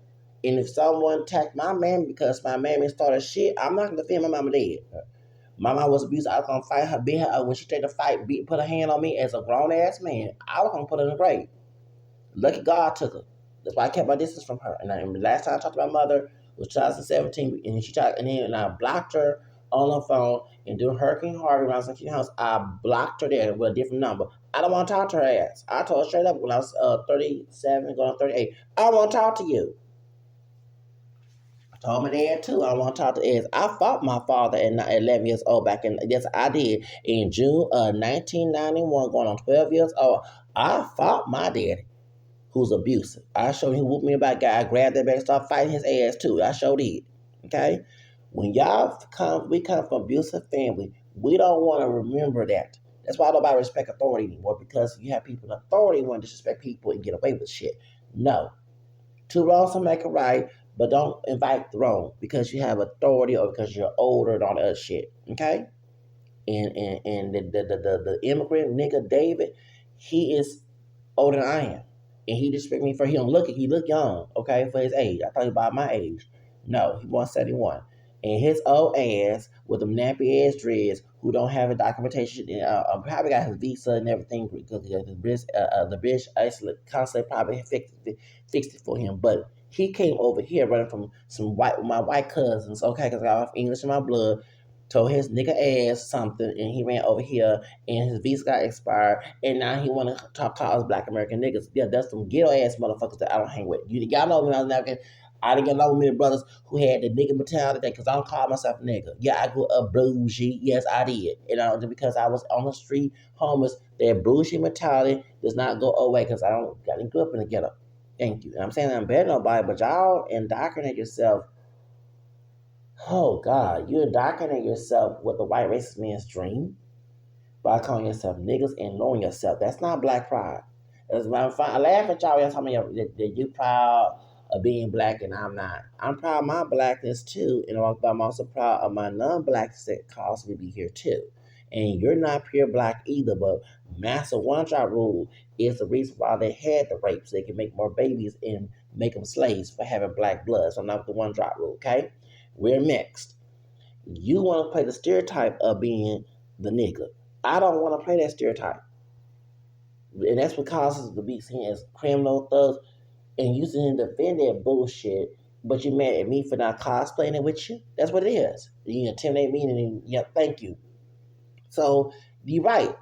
And if someone attacked my mammy because my mammy started shit, I'm not gonna defend my mama dead. My mom was abusive. I was gonna fight her, beat her. When she tried to fight, put her hand on me as a grown ass man, I was gonna put her in the grave. Lucky God took her. That's why I kept my distance from her. And the last time I talked to my mother was 2017, and I blocked her on the phone. And during Hurricane Harvey, when I was in the house, I blocked her there with a different number. I don't want to talk to her ass. I told her straight up when I was 37, going on 38, I don't want to talk to you. I told my dad too. I don't want to talk to ass. I fought my father at 11 years old back in. Yes, I did in June of 1991, going on 12 years old. I fought my daddy who's abusive. I showed him whooped me about guy. I grabbed that back and started fighting his ass too. I showed it. Okay? When we come from abusive family, we don't want to remember that. That's why nobody respect authority anymore, because you have people in authority want to disrespect people and get away with shit. No. Two wrongs don't make a right, but don't invite the wrong because you have authority or because you're older and all that other shit. Okay? And the immigrant nigga David, he is older than I am. And he disrespect me for him. He look young, okay, for his age. I thought he was about my age. No, he 171. And his old ass with them nappy ass dreads who don't have a documentation, probably got his visa and everything because the British isolate consulate probably fixed it for him. But he came over here running from my white cousins, okay, because I got English in my blood, told his nigga ass something, and he ran over here, and his visa got expired, and now he want to call us black American niggas. Yeah, that's some ghetto ass motherfuckers that I don't hang with. Y'all know when I was American, I didn't get along with many brothers who had the nigga mentality because I don't call myself a nigga. Yeah, I grew up bougie. Yes, I did. And because I was on the street homeless, that bougie mentality does not go away because I didn't grow up in the ghetto. Thank you. And I'm saying I'm better than nobody, but y'all indoctrinate yourself. Oh God, you indoctrinate yourself with the white racist man's dream by calling yourself niggas and knowing yourself. That's not black pride. That's why I laugh at y'all when y'all tell me that you proud of being black and I'm not. I'm proud of my blackness too, and I'm also proud of my non-blacks that caused me to be here too. And you're not pure black either, but Master One Drop Rule is the reason why they had the rape, so they can make more babies and make them slaves for having black blood. So I'm not the One Drop Rule, okay? We're mixed. You want to play the stereotype of being the nigga. I don't want to play that stereotype. And that's what causes us to be seen as criminal thugs and using to defend that bullshit. But you mad at me for not cosplaying it with you? That's what it is. You intimidate me and then, yeah, thank you. So you're right.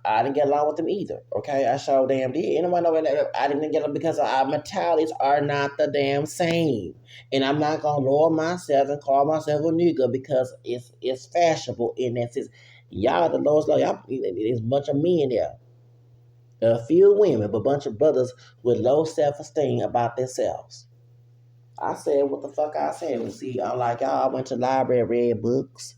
I didn't get along with them either. Okay, I sure damn did. Anybody know that I didn't get along because our mentalities are not the damn same. And I'm not gonna lower myself and call myself a nigga because it's fashionable in that sense. Y'all the lowest low. Y'all, there's a bunch of men there. A few women, but a bunch of brothers with low self-esteem about themselves. I said what the fuck I said. Well, see, I'm like y'all. I went to the library, read books.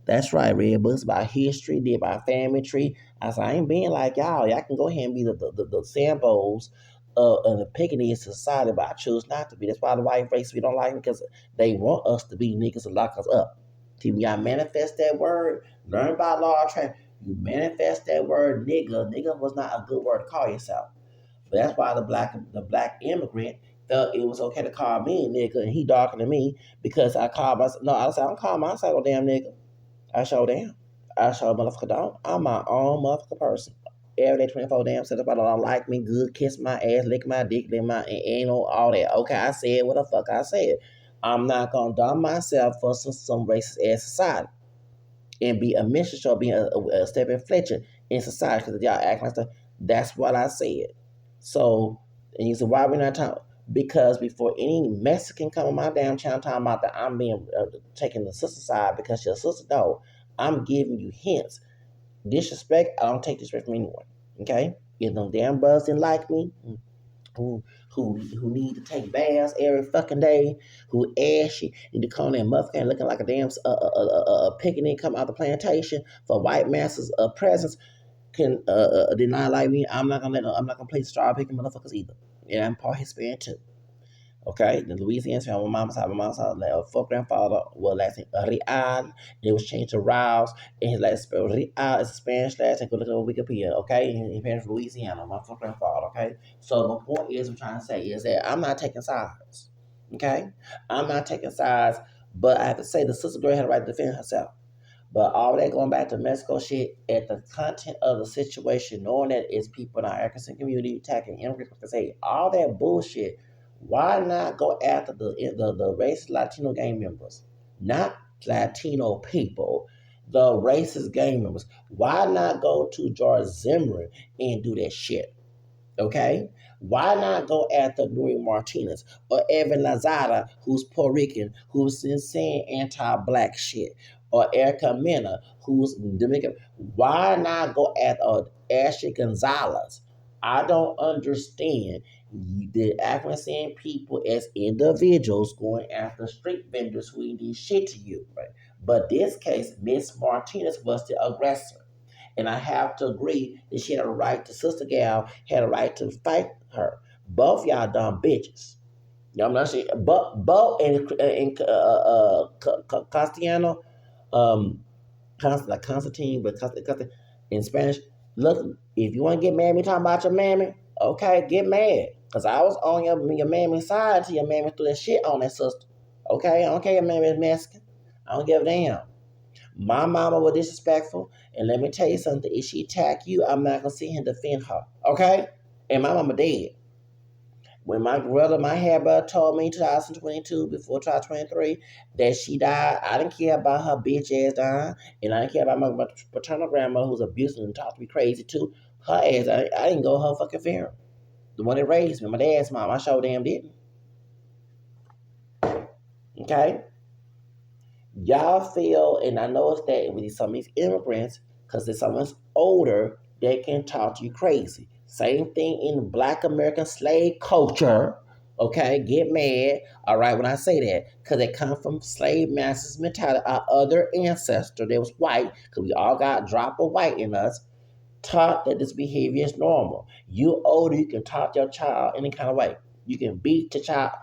That's right, read books about history, did about family tree. I said, I ain't being like y'all. Y'all can go ahead and be the Sambos of the pickaninny society, but I choose not to be. That's why the white race, we don't like it because they want us to be niggas and lock us up. See, when y'all manifest that word, learn about law of attraction. You manifest that word nigga. Nigga was not a good word to call yourself. But that's why the black immigrant felt it was okay to call me a nigga, and he darker than me because I called myself. No, I said I don't call myself a damn nigga. I show damn. I show motherfucker don't. I'm my own motherfucker person. Every day, 24 damn seconds. If I don't like me, good, kiss my ass, lick my dick, lick my anal, all that. Okay, I said what the fuck I said. I'm not gonna dumb myself for some racist ass society and be a minstrel or being a stepping Fletcher in society because y'all act like stuff. That's what I said. So, and you said, why we not talking? Because before any Mexican come on my damn channel talking about that I'm being taking the sister side because your sister, no, I'm giving you hints. Disrespect, I don't take disrespect from anyone. Okay? If them damn brothers didn't like me, who who need to take baths every fucking day, who ashy, need to come in motherfucking looking like a damn picnic come out the plantation for white masters presence can deny like me. I'm not gonna play star picking motherfuckers either. And I'm part Hispanic too. Okay, the Louisiana family, my mom's side, like a fuck grandfather was last name Real. It was changed to Rouse, and his last spell Real is a Spanish last name. Go look at Wikipedia, okay? And his parents from Louisiana, my fuck grandfather, okay? So my point is, I'm trying to say is that I'm not taking sides, okay? I'm not taking sides, but I have to say the sister girl had a right to defend herself. But all that going back to Mexico shit, at the content of the situation, knowing that it's people in our African community attacking immigrants, because hey, all that bullshit, why not go after the racist Latino gang members? Not Latino people, the racist gang members. Why not go to George Zimmerman and do that shit? Okay? Why not go after Nuri Martinez or Evan Lazada, who's Puerto Rican, who's saying anti-black shit, or Erica Mena, who's Dominican? Why not go after Ashley Gonzalez? I don't understand the African people as individuals going after street vendors who eat this shit to you, right? But this case, Miss Martinez was the aggressor. And I have to agree that she had a right, the sister gal had a right to fight her. Both y'all dumb bitches. You know what I'm saying? Bo and Castellano, like Constantine, but Constantine in Spanish. Look, if you want to get mad at me talking about your mammy, okay, get mad. Because I was on your mammy side till your mammy threw that shit on that sister. Okay, I don't care if your mammy is Mexican. I don't give a damn. My mama was disrespectful, and let me tell you something. If she attack you, I'm not gonna sit here and defend her. Okay? And my mama dead. When my brother, my hair brother, told me in 2022, before 2023, that she died, I didn't care about her bitch ass dying, and I didn't care about my paternal grandmother who was abusive and talked to me crazy too. Her ass, I didn't go her fucking funeral. The one that raised me, my dad's mom, I sure damn didn't. Okay? Y'all feel, and I know it's that with some of these immigrants, because there's someone's older, they can talk to you crazy. Same thing in Black American slave culture. Okay, get mad. All right, when I say that, because they come from slave masters mentality. Our other ancestor that was white, because we all got a drop of white in us, taught that this behavior is normal. You older, you can talk to your child any kind of way. You can beat your child.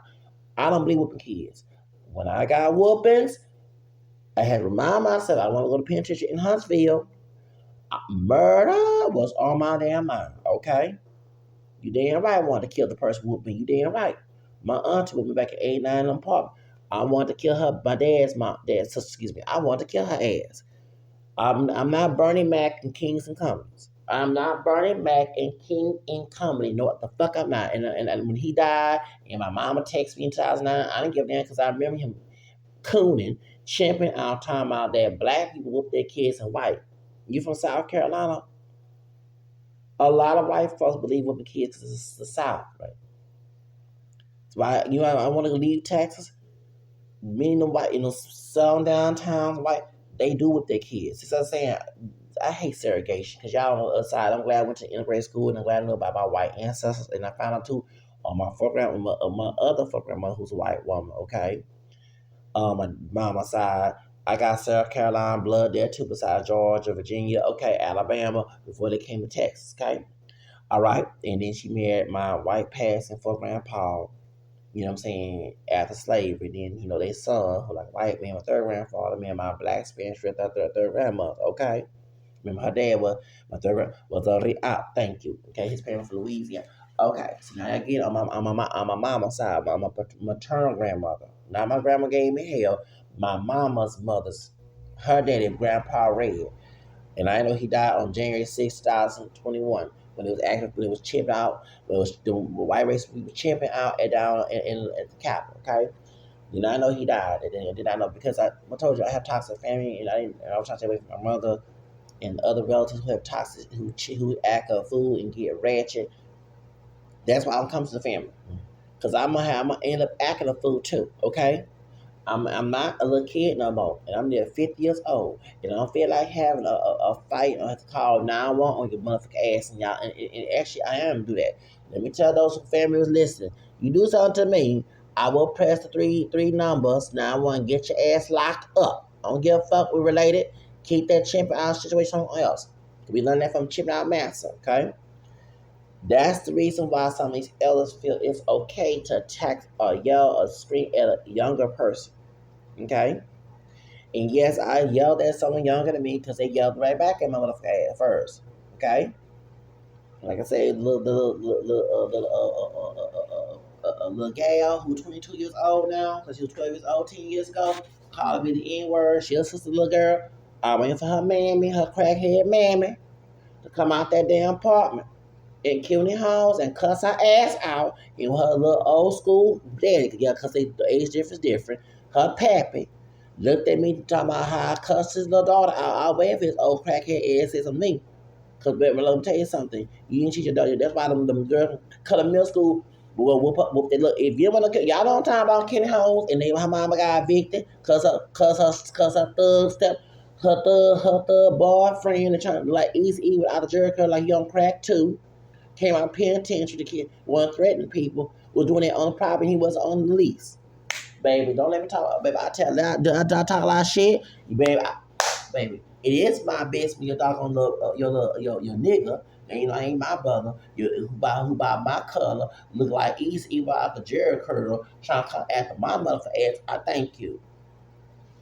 I don't believe whooping kids. When I got whoopings, I had to remind myself I want to go to penitentiary in Huntsville. Murder was on my damn mind, okay? You damn right I wanted to kill the person who whooped me. You damn right. My auntie whooped me back in 89 in the park. I wanted to kill her, my dad's mom, dad's sister, excuse me. I wanted to kill her ass. I'm not Bernie Mac and Kings and Companies. I'm not Bernie Mac and King and Company. No, what the fuck I'm not. And when he died, and my mama texted me in 2009, I didn't give a damn because I remember him cooning, champing our time out there. Black people whoop their kids in white. You from South Carolina? A lot of white folks believe whooping kids because it's the South, right? So I want to leave Texas. Many of the white, some downtowns, white, they do with their kids. So I'm saying, I hate segregation because y'all on the other side. I'm glad I went to integrated school and I'm glad I know about my white ancestors. And I found out too on my my other folk grandmother who's a white woman, okay? My mama's side. I got South Carolina blood there too, besides Georgia, Virginia, okay, Alabama, before they came to Texas, okay? All right. And then she married my white passing for grandpa, you know what I'm saying, after slavery. Then, they son, who like white man, my third grandfather, me and my black Spanish third grandmother, okay? Remember her dad was my third was a thank you. Okay, his parents from Louisiana. Okay, so now again, on my mama's side, my maternal grandmother. Now my grandma gave me hell. My mama's mother's, her daddy, Grandpa Red, and I know he died on January 6, 2021, when it was active, when it was chipped out, when it was the white race we were chipping out and down at the Capitol. Okay, then I know he died, and then I know because I told you I have toxic family, and I was trying to stay away from my mother and other relatives who have toxic, who act up food and get ratchet. That's why I'm coming to the family. Cause I'm gonna end up acting a fool too. Okay, I'm not a little kid no more, and I'm near 50 years old, and I don't feel like having a fight. I have to call 911 on your motherfucking ass, and y'all. And actually, I am do that. Let me tell those family who's listening. You do something to me, I will press the three numbers 911. Get your ass locked up. I don't give a fuck. We related. Keep that chimping out situation somewhere else. We learned that from chipping out master. Okay. That's the reason why some of these elders feel it's okay to attack or yell or scream at a younger person. Okay? And yes, I yelled at someone younger than me because they yelled right back at my motherfucker at first. Okay? Like I said, little gal who's 22 years old now, because she was 12 years old 10 years ago, calling me the N-word. She a sister little girl. I'm waiting for her mammy, her crackhead mammy, to come out that damn apartment in CUNY Halls and cuss her ass out in her little old school daddy, yeah, because the age difference is different. Her pappy looked at me talking about how I cussed his little daughter out. I'll wait for his old crackhead ass on me. Because, let me tell you something. You didn't teach your daughter. That's why them girls cut a middle school. Whoop, look, if you want to, y'all don't talk about Kenny Holmes and then her mama got evicted because her thug her thug boyfriend and trying to like Easy without a jerk her like you on crack too. Came out paying attention to kids, wasn't threatening people, was doing their own property, he wasn't on the lease. Baby, don't let me talk, baby, I talk a lot of shit. Baby, baby, it is my best when you're talking on your nigga, and I ain't my brother, who by my color, look like Easy out the Jerry curl, trying to come after my mother for ass. I thank you.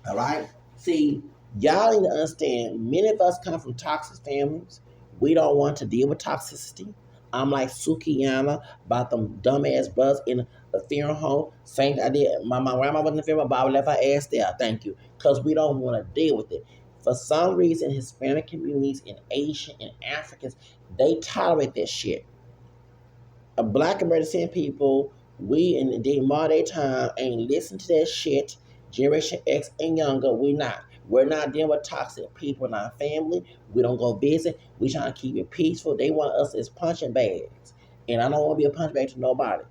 All right? See, y'all need to understand, many of us come from toxic families. We don't want to deal with toxicity. I'm like Sukiyama about them dumbass brothers in the funeral home. Same I did. My grandma was in the funeral, but I left her ass there. Thank you. Because we don't want to deal with it. For some reason, Hispanic communities and Asian and Africans, they tolerate this shit. Black American people, we in the modern time ain't listen to that shit. Generation X and younger, we're not. We're not dealing with toxic people in our family. We don't go visit. We trying to keep it peaceful. They want us as punching bags. And I don't want to be a punching bag to nobody.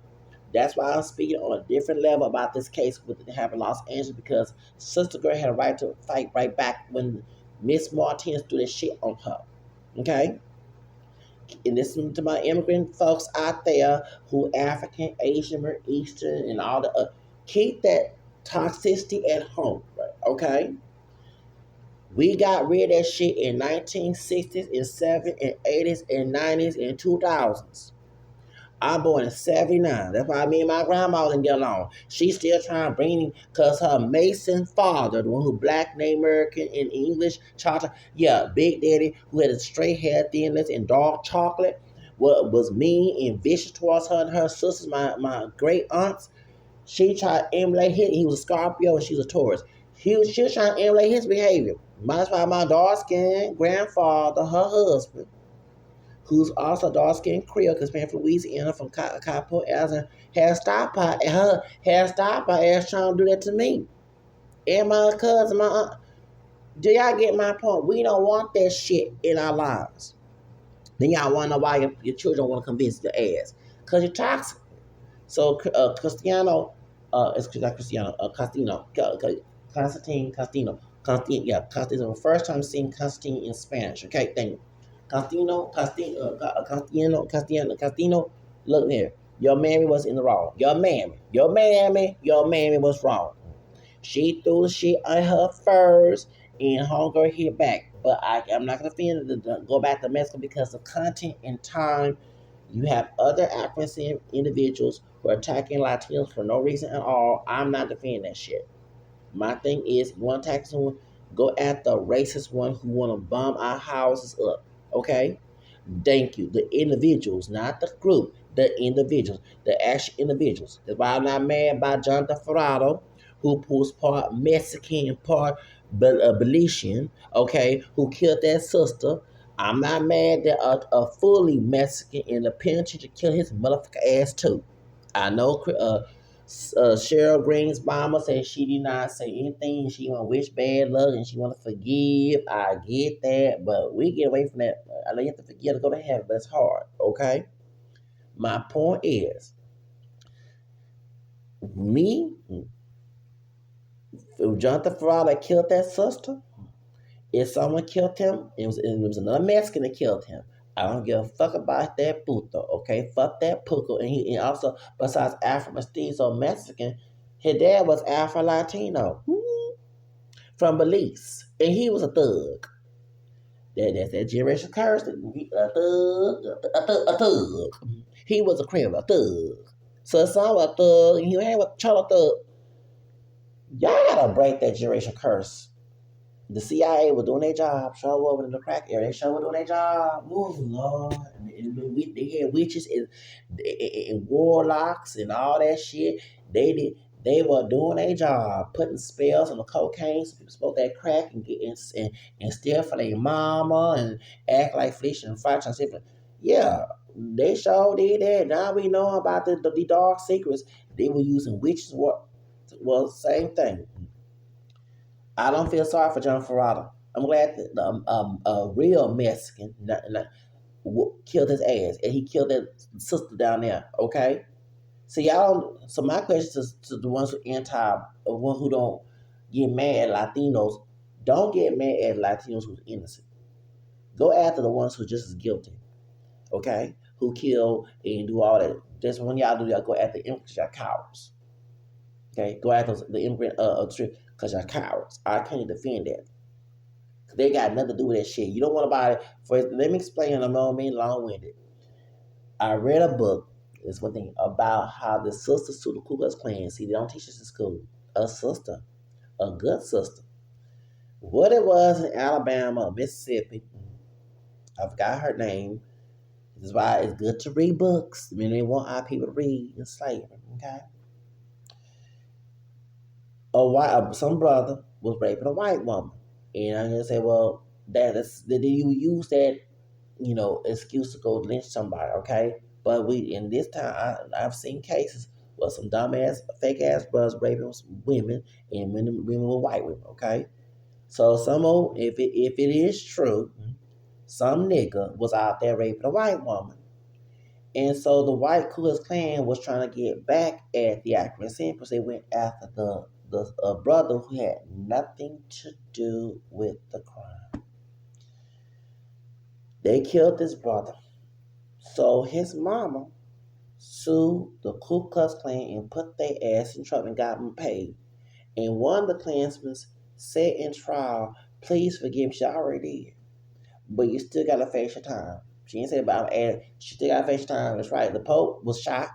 That's why I'm speaking on a different level about this case with it happened in Los Angeles, because Sister Girl had a right to fight right back when Miss Martinez threw this shit on her. Okay? And listen to my immigrant folks out there who African, Asian, or Eastern, and all the keep that toxicity at home, right? Okay? We got rid of that shit in 1960s and 70s and 80s and 90s and 2000s. I'm born in 79. That's why me and my grandma didn't get along. She's still trying to bring me, because her Mason father, the one who black, Native American, in English, chocolate, yeah, Big Daddy, who had a straight hair, thin lips, and dark chocolate, was mean and vicious towards her and her sisters, my great aunts. She tried to emulate his. He was a Scorpio and she was a Taurus. She was trying to emulate his behavior. That's why my dark-skinned grandfather, her husband, who's also dark-skinned Creole, because man from Louisiana, from Capo, Arizona, had stopped her ass trying to do that to me. And my cousin, my aunt. Do y'all get my point? We don't want that shit in our lives. Then y'all want to know why your children want to come visit your ass. Because you're toxic. So, Cristiano, it's not Cristiano, Constantine, yeah, Constantine. The first time seeing Constantine in Spanish. Okay, thank you. Castino. Look here. Your mammy was in the wrong. Your mammy was wrong. She threw the shit on her first and hunger hit back. But I'm not gonna go back to Mexico because of content and time. You have other African individuals who are attacking Latinos for no reason at all. I'm not defending that shit. My thing is, you want to attack someone, go at the racist one who want to bomb our houses up. Okay? Thank you. The individuals, not the group. the individuals, the actual individuals. That's why I'm not mad by Jonathan Ferrado, who was part Mexican, part Belizean, okay, who killed that sister. I'm not mad that a fully Mexican in the penitentiary killed his motherfucking ass too. I know Cheryl Green's mama said she did not say anything. She want to wish bad luck and she want to forgive. I get that, but we get away from that. I know you have to forgive to go to heaven, but it's hard, okay? My point is, me, if Jonathan Ferrara killed that sister, if someone killed him, it was another Mexican that killed him. I don't give a fuck about that puto, okay? Fuck that puto. And also, besides Afro Mestizo Mexican, his dad was Afro Latino from Belize, and he was a thug. That's that generation curse. A thug. He was a criminal, a thug. So it's all a thug, and he ain't with Charlie thug. Y'all gotta break that generation curse. The CIA was doing their job. Show up in the crack area. They show up doing their job. Oh Lord, they had witches and warlocks and all that shit. They did. They were doing their job, putting spells on the cocaine so people smoke that crack and get and steal for their mama and act like fish and fight and stuff. Yeah, they sure did that. Now we know about the dark secrets. They were using witches. Well, same thing. I don't feel sorry for John Ferrata. I'm glad that a real Mexican killed his ass, and he killed that sister down there. Okay, so y'all. So my question to the ones one who don't get mad at Latinos, don't get mad at Latinos who's innocent. Go after the ones who are just as guilty. Okay, who kill and do all that. Just when y'all do, y'all go after immigrants, y'all cowards. Okay, go after the immigrant because y'all cowards. I can't defend that. They got nothing to do with that shit. You don't want to buy it. Let me explain in a moment, long-winded. I read a book, it's one thing, about how the sisters to the Ku Klux Klan, see, they don't teach this in school. A sister, a good sister. What it was in Alabama, Mississippi, I forgot her name. This is why it's good to read books. I mean, they want our people to read and slavery, okay? Some brother was raping a white woman. And I'm gonna say, well, did you use that, excuse to go lynch somebody, okay? But in this time, I've seen cases where some dumbass, fake ass brothers raping women and women were white women, okay? So if it is true, some nigga was out there raping a white woman. And so the white Ku Klux Klan was trying to get back at the accuracy because they went after the brother who had nothing to do with the crime. They killed this brother. So his mama sued the Ku Klux Klan and put their ass in trouble and got them paid. And one of the Klansmen said in trial, please forgive me. She already did. But you still got to face your time. She didn't say about she still got to face your time. That's right. The Pope was shot.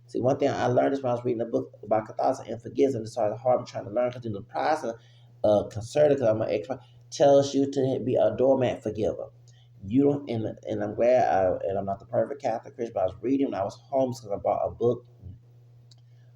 See, one thing I learned is when I was reading a book about Catholicism and forgiveness. It's sort of hard trying to learn because in the process of conservative, I'm an expert, tells you to be a doormat forgiver. You don't, and I'm glad, and I'm not the perfect Catholic Christian, but I was reading when I was homeschooled. I bought a book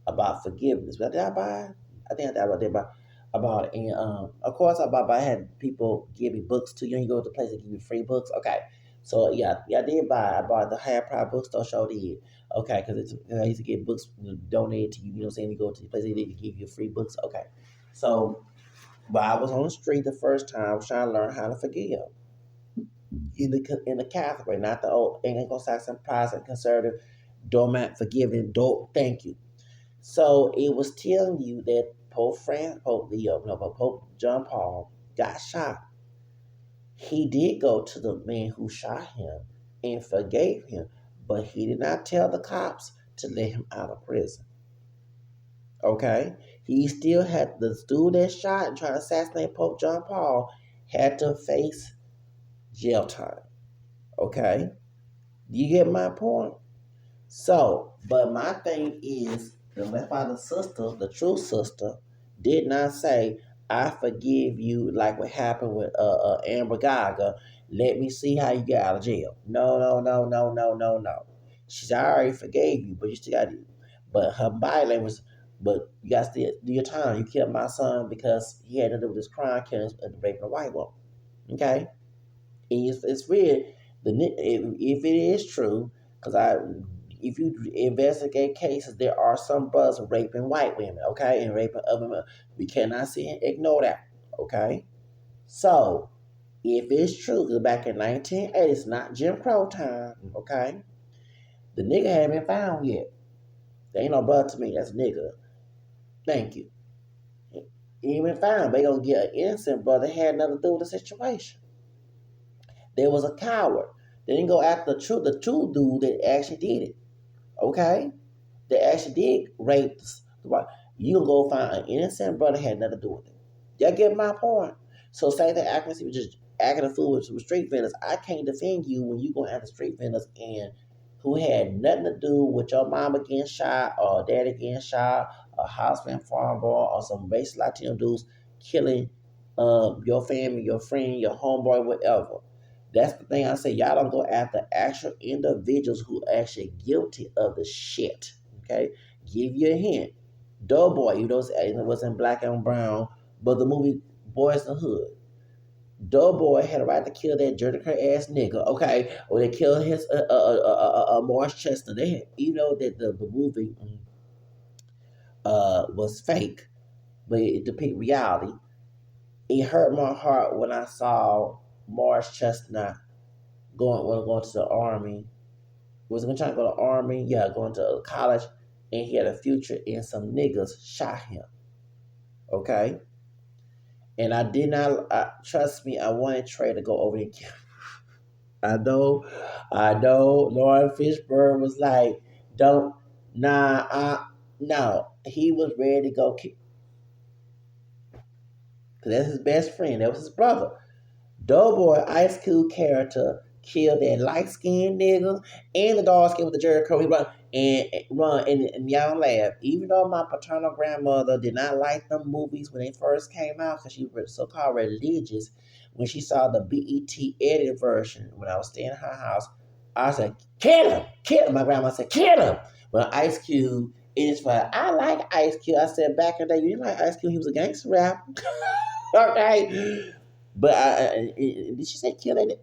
about forgiveness. But did I buy it? I think I did buy about it. And of course, I had people give me books too. You go to the place that give you free books. Okay. So yeah, I did buy. I bought the Higher Pride Bookstore. Show did. Okay, because I used to get books donated to you. You know what I'm saying? You go to the place they give you free books. Okay. So, but I was on the street the first time. I was trying to learn how to forgive in the Catholic way, not the old Anglo-Saxon Protestant conservative doormat forgiving. Thank you. So it was telling you that Pope John Paul got shot. He did go to the man who shot him and forgave him, but he did not tell the cops to let him out of prison. Okay? He still had the dude that shot and tried to assassinate Pope John Paul had to face jail time. Okay? You get my point? So, but my thing is, that's why the sister, the true sister, did not say, I forgive you like what happened with Amber Gaga. Let me see how you get out of jail. No. She said, I already forgave you, but you still got to. But her body language, but you got to still do your time. You killed my son because he had to do with this crime, killing and raping a white woman. Okay? And it's weird. If it is true, because if you investigate cases, there are some brothers raping white women, okay, and raping other women. We cannot see and ignore that, okay. So if it's true, because back in 1980s, not Jim Crow time, okay, the nigga hadn't been found yet. There ain't no brother to me. That's a nigga. Thank you. He ain't been found. They gonna get an innocent brother had nothing to do with the situation. There was a coward. They didn't go after the true dude that actually did it. Okay? They actually did rape the wife. You can go find an innocent brother had nothing to do with it. Y'all get my point? So same thing accuracy was just acting a fool with street vendors. I can't defend you when you go after street vendors and who had nothing to do with your mama getting shot or daddy getting shot, a husband farm boy or some racist Latino dudes killing your family, your friend, your homeboy, whatever. That's the thing I say. Y'all don't go after actual individuals who are actually guilty of the shit. Okay? Give you a hint. Doughboy, you know, it wasn't black and brown, but the movie Boys in the Hood. Doughboy had a right to kill that jerky ass nigga, okay? Or they killed his Morris Chestnut. They had, you know, that the movie was fake, but it depicted reality. It hurt my heart when I saw Morris Chestnut going to the army. Was he trying to go to the army? Yeah, going to college, and he had a future, and some niggas shot him. Okay? And I did not, trust me, I wanted Trey to go over there and kill him. I know. Lauren Fishburne was like, don't, no. He was ready to go kill. Because that's his best friend. That was his brother. Doughboy, Ice Cube character, killed that light skinned nigga and the dark skin with the Jericho. He run and y'all laugh. Even though my paternal grandmother did not like them movies when they first came out because she was so called religious, when she saw the BET edited version when I was staying in her house, I said, kill him. My grandma said, kill him. When Ice Cube, it is fine. I like Ice Cube. I said back in the day, you didn't like Ice Cube, he was a gangster rapper. Okay. But did she say kill that nigga?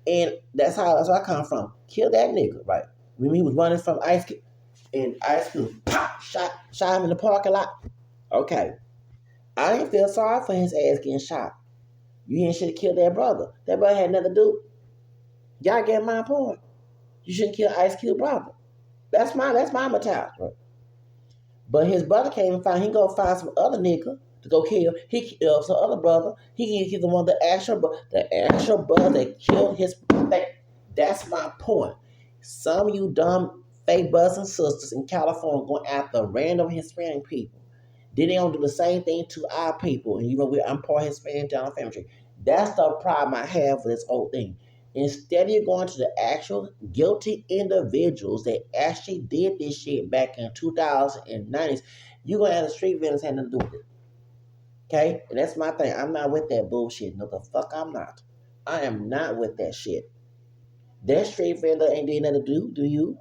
And that's where I come from. Kill that nigga, right? When he was running from Ice Cube, and Ice Cube pop shot him in the parking lot. Okay. I didn't feel sorry for his ass getting shot. You should have killed that brother. That brother had nothing to do. Y'all get my point. You shouldn't kill Ice Cube brother. That's my mentality, right? But his brother came and he go find some other nigga to go kill. He killed some other brother. He the one, the actual brother that killed his. That's my point. Some of you dumb fake brothers and sisters in California going after random Hispanic people. Then they don't do the same thing to our people. And you know, I'm part Hispanic down the family tree. That's the problem I have with this whole thing. Instead of you going to the actual guilty individuals that actually did this shit back in 2090s, you're going to have the street vendors have nothing to do with it. Okay? And that's my thing. I'm not with that bullshit. No, the fuck I'm not. I am not with that shit. That street vendor ain't doing nothing to do you?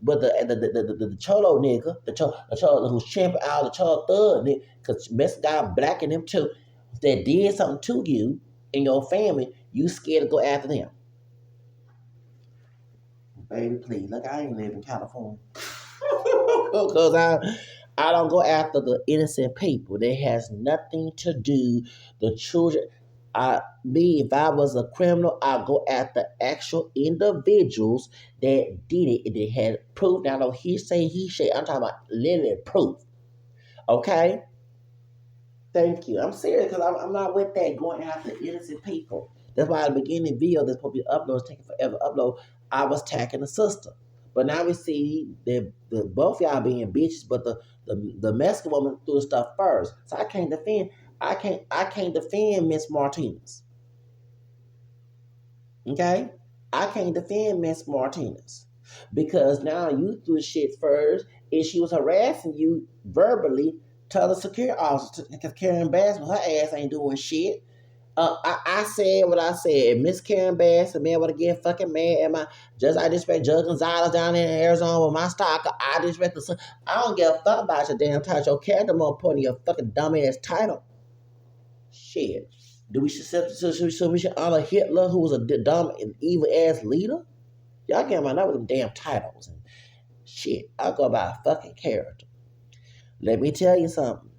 But the cholo nigga, the cholo who's champing out, the cholo thug nigga, because best guy black in them too, that did something to you and your family, you scared to go after them. Baby, please. Look, I ain't live in California. Because I don't go after the innocent people. That has nothing to do. The children. If I was a criminal, I'd go after actual individuals that did it and they had proof. Now, don't he say. I'm talking about literally proof. Okay? Thank you. I'm serious because I'm not with that going after innocent people. That's why at the beginning of the video that's supposed to be uploaded, taking forever to upload, I was attacking the sister. But now we see that both y'all being bitches, but the Mexican woman threw the stuff first. So I can't defend Miss Martinez. Okay? I can't defend Miss Martinez. Because now you threw the shit first and she was harassing you verbally. Tell the security officer to carry embarrassment. Her ass ain't doing shit. I said what I said. Miss Karen Bass, the man would get fucking mad at my just. I disrespect Judge Gonzalez down in Arizona with my stock. I disrespect the. I don't give a fuck about your damn title. Your character more important than your fucking dumbass title. Shit. Do we should honor Hitler, who was a dumb and evil ass leader? Y'all can't mind that with them damn titles and shit. I'll go by a fucking character. Let me tell you something.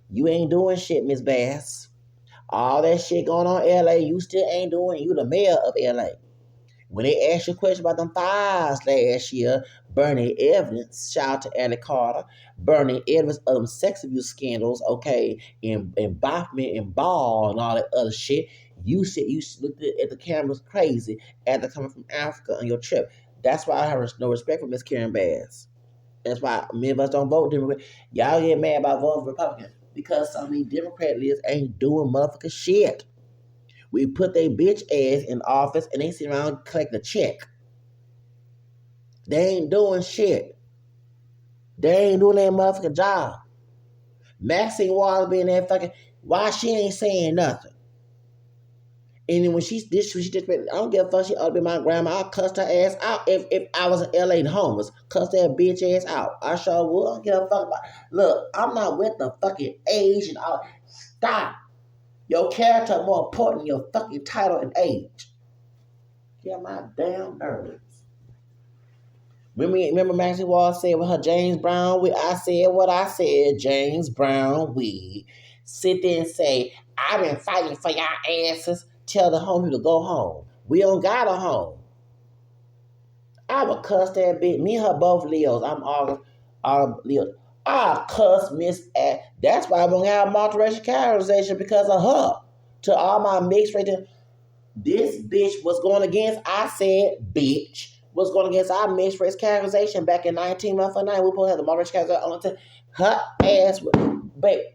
You ain't doing shit, Miss Bass. All that shit going on in LA, you still ain't doing. You the mayor of LA. When they asked you a question about them fires last year, burning evidence, shout out to Annie Carter, burning evidence of them sex abuse scandals, okay, and Bachman and Ball and all that other shit, you said you looked at the cameras crazy after coming from Africa on your trip. That's why I have no respect for Miss Karen Bass. That's why many of us don't vote Democrat. Y'all get mad about voting for Republican because some of these Democrat leaders ain't doing motherfucking shit. We put their bitch ass in office and they sit around and collect a check. They ain't doing shit. They ain't doing their motherfucking job. Maxine Waters being that fucking, why she ain't saying nothing? And then when she just, I don't give a fuck, she ought to be my grandma. I'll cuss her ass out if I was in LA homeless. Cuss that bitch ass out. I sure would. I don't give a fuck about. Look, I'm not with the fucking age and all. Stop. Your character more important than your fucking title and age. Get my damn nerves. Remember Maxine Waters said with her James Brown wig? I said what I said, James Brown wig. Sit there and say, I've been fighting for y'all asses. Tell the homie to go home. We don't got a home. I would cuss that bitch. Me and her both Leos. I'm all Leos. I cuss Miss A. That's why I'm going to have multiracial characterization because of her. To all my mixed race. This bitch was going against, I said, bitch, was going against our mixed race characterization back in 1999. We supposed to have the multiracial characterization on the her ass, babe.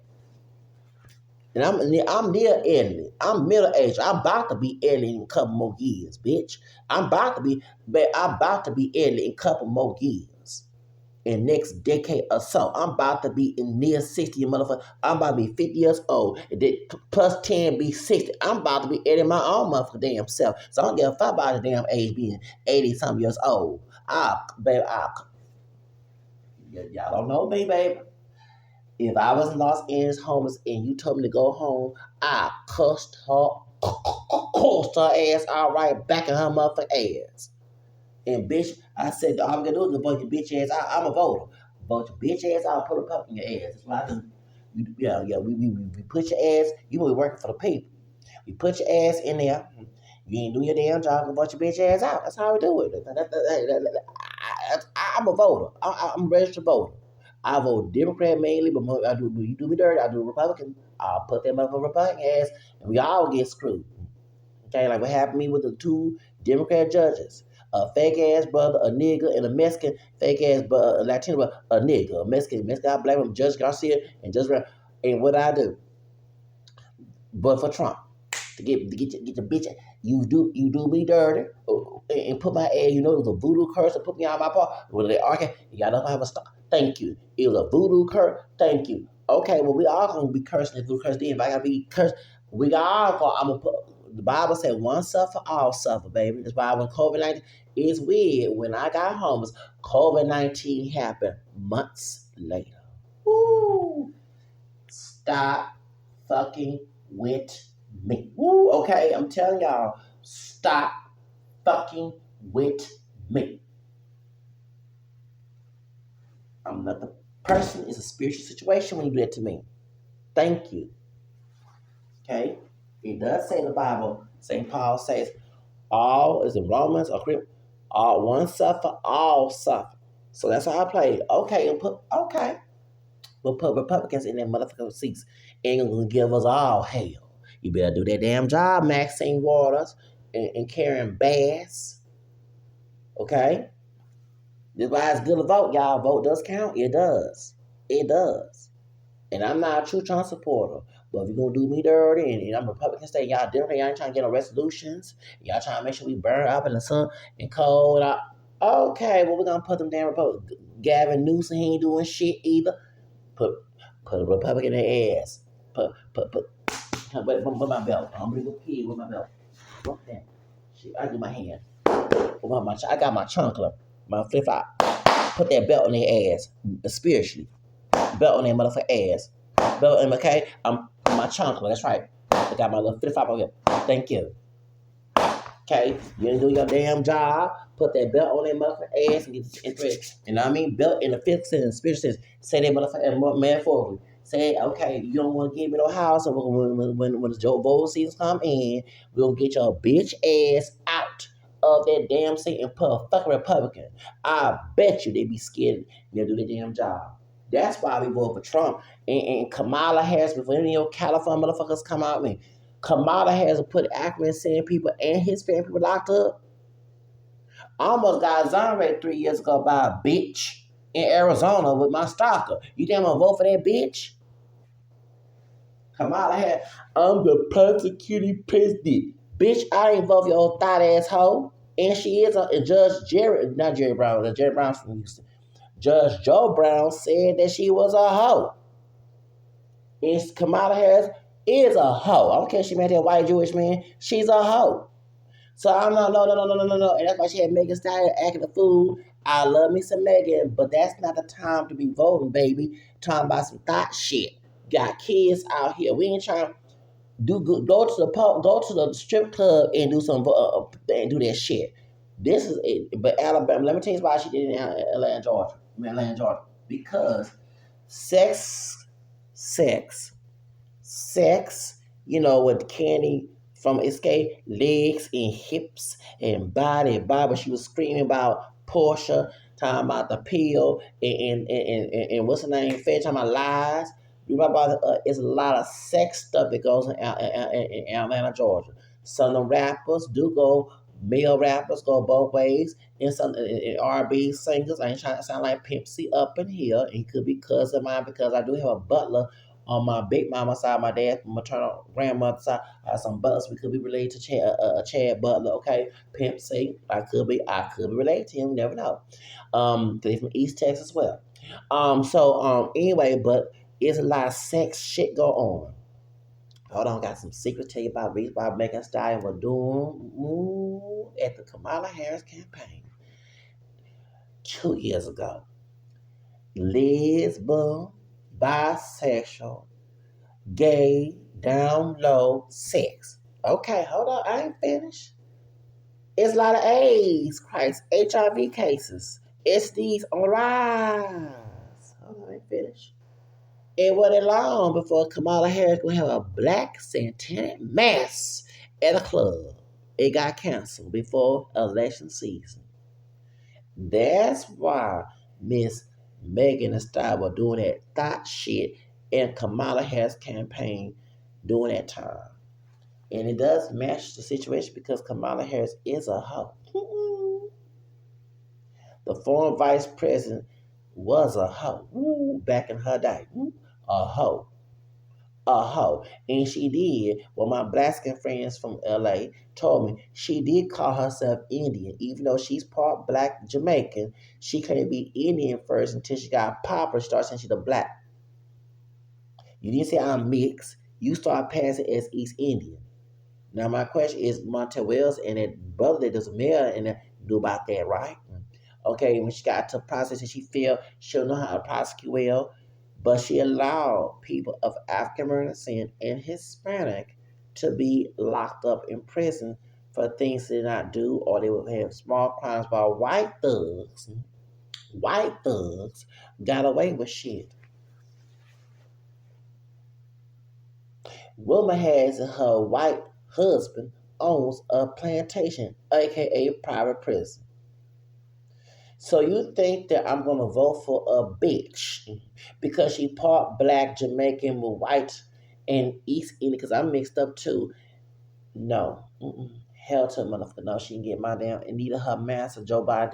And I'm near elderly. I'm middle aged. I'm about to be elderly in a couple more years, bitch. I'm about to be elderly in a couple more years. In next decade or so. I'm about to be in near 60, motherfucker. I'm about to be 50 years old. And then plus 10 be 60. I'm about to be editing my own motherfucker damn self. So I don't give a fuck about the damn age being 80-something years old. Y'all don't know me, baby. If I was in Los Angeles homeless and you told me to go home, I cussed her ass all right back in her motherfucking ass. And bitch, I said, all I'm gonna do is vote your bitch ass out. I'm a voter. Vote your bitch ass out, put a puck in your ass. That's what I do. We put your ass, you will be working for the people. We put your ass in there. You ain't doing your damn job and vote your bitch ass out. That's how we do it. I'm a voter. I'm a registered voter. I vote Democrat mainly, but you do me dirty, I do Republican. I'll put them up a Republican ass, and we all get screwed. Okay, like what happened to me with the two Democrat judges. A fake ass brother, a nigga, and a Mexican fake ass brother, a Latino brother, a nigga, a Mexican black woman, Judge Garcia, and and what I do, but for Trump to get the bitch, you do me dirty and put my ass. You know it was a voodoo curse to put me out of my part. Well, they okay, y'all don't have a stop. Thank you. It was a voodoo curse. Thank you. Okay, well we all gonna be cursing this voodoo curse. Then if I gotta be cursed, we all gonna. I'm gonna put. The Bible said one suffer, all suffer, baby. That's why when COVID-19 is weird. When I got homeless, COVID-19 happened months later. Woo! Stop fucking with me. Woo! Okay, I'm telling y'all, stop fucking with me. I'm not the person. It's a spiritual situation when you do that to me. Thank you. Okay? It does say in the Bible, St. Paul says, all is in Romans or all one suffer, all suffer. So that's how I play. Okay, we'll put Republicans in their motherfucking seats. Ain't gonna give us all hell. You better do that damn job, Maxine Waters and Karen Bass. Okay? This is why it's good to vote, y'all. Vote does count. It does. It does. And I'm not a true Trump supporter. But if you're going to do me dirty and I'm a Republican state, y'all different, y'all ain't trying to get no resolutions. Y'all trying to make sure we burn up in the sun and cold. Okay, well, we're going to put them damn Republicans. Gavin Newsom, he ain't doing shit either. Put a Republican in their ass. Put With my belt. I'm gonna go pee with my belt. Fuck that. Shit, I do my hand. I got my chunkler, my flip flop. Put that belt on their ass, spiritually. Belt on their motherfucking ass. Belt on, okay? I'm my chunkler, that's right. I got my little flip flop over here. Thank you. Okay? You didn't do your damn job. Put that belt on their motherfucking ass and get it. You know what I mean? Belt in the fifth sense, spiritual sense. Say that motherfucking metaphorically. Say, okay, you don't want to give me no house, so when the Joe Bowl seasons come in, we'll get your bitch ass out of that damn seat and put a fucking Republican. I bet you they be scared they'll do their damn job. That's why we vote for Trump. And Kamala Harris, before any of your California motherfuckers come out, man, Kamala Harris put Akron saying people and his family people locked up. I almost got exonerated 3 years ago by a bitch in Arizona with my stalker. You think I'm gonna vote for that bitch? Kamala Harris, I'm the persecuted president. Bitch, I ain't vote for your old thought asshole. And she is a Judge Jerry, not Jerry Brown, Jerry Brown's from Houston. Judge Joe Brown said that she was a hoe. And Kamala Harris is a hoe. I don't care if she married that white Jewish man. She's a hoe. So I'm not, no. And that's why she had Megan Stallion acting a fool. I love me some Megan, but that's not the time to be voting, baby. Talking about some thought shit. Got kids out here. We ain't trying to go to the strip club and do some and do that shit. This is it. But Alabama, let me tell you why she did it in Atlanta, Georgia. Because sex, you know, with Candy from Escape, legs and hips and body. She was screaming about Portia, talking about the pill, and what's her name? Fed talking about lies. You remember it's a lot of sex stuff that goes in Atlanta, Georgia. Some of the rappers do go, male rappers go both ways, and some R&B singers. I ain't trying to sound like Pimp C up in here. And he could be cousin of mine because I do have a butler on my big mama side, my dad's maternal grandmother side. I have some butlers. We could be related to Chad Butler, okay? Pimp C. I could be related to him. You never know. They're from East Texas as well. Anyway, but it's a lot of sex shit go on. Hold on, got some secret to tell you about Reese by Megan Stallion was doing at the Kamala Harris campaign 2 years ago. Lesbian, bisexual, gay, down low, sex. Okay, hold on, I ain't finished. It's a lot of AIDS, Christ, HIV cases, STDs on the rise. Hold on, I ain't finished. It wasn't long before Kamala Harris gonna have a black satanic mass at a club. It got canceled before election season. That's why Miss Megan Thee Stallion was doing that thought shit in Kamala Harris campaign during that time. And it does match the situation because Kamala Harris is a hoe. The former vice president was a hoe back in her day. A hoe. And she did what my black skin friends from LA told me. She did call herself Indian, even though she's part black Jamaican. She couldn't be Indian first until she got popular. She started saying she's a black. You didn't say I'm mixed. You start passing as East Indian. Now my question is, Montel Wells and that brother that does mayor and do about that, right? Okay, when she got to process and she feel she'll know how to prosecute well. But she allowed people of African American descent and Hispanic to be locked up in prison for things they did not do, or they would have small crimes while white thugs got away with shit. Rumor has it her white husband owns a plantation, aka private prison. So you think that I'm going to vote for a bitch because she part black, Jamaican with white and East Indian because I'm mixed up too? No. Hell to a motherfucker. No, she can get my damn, and neither her master, Joe Biden,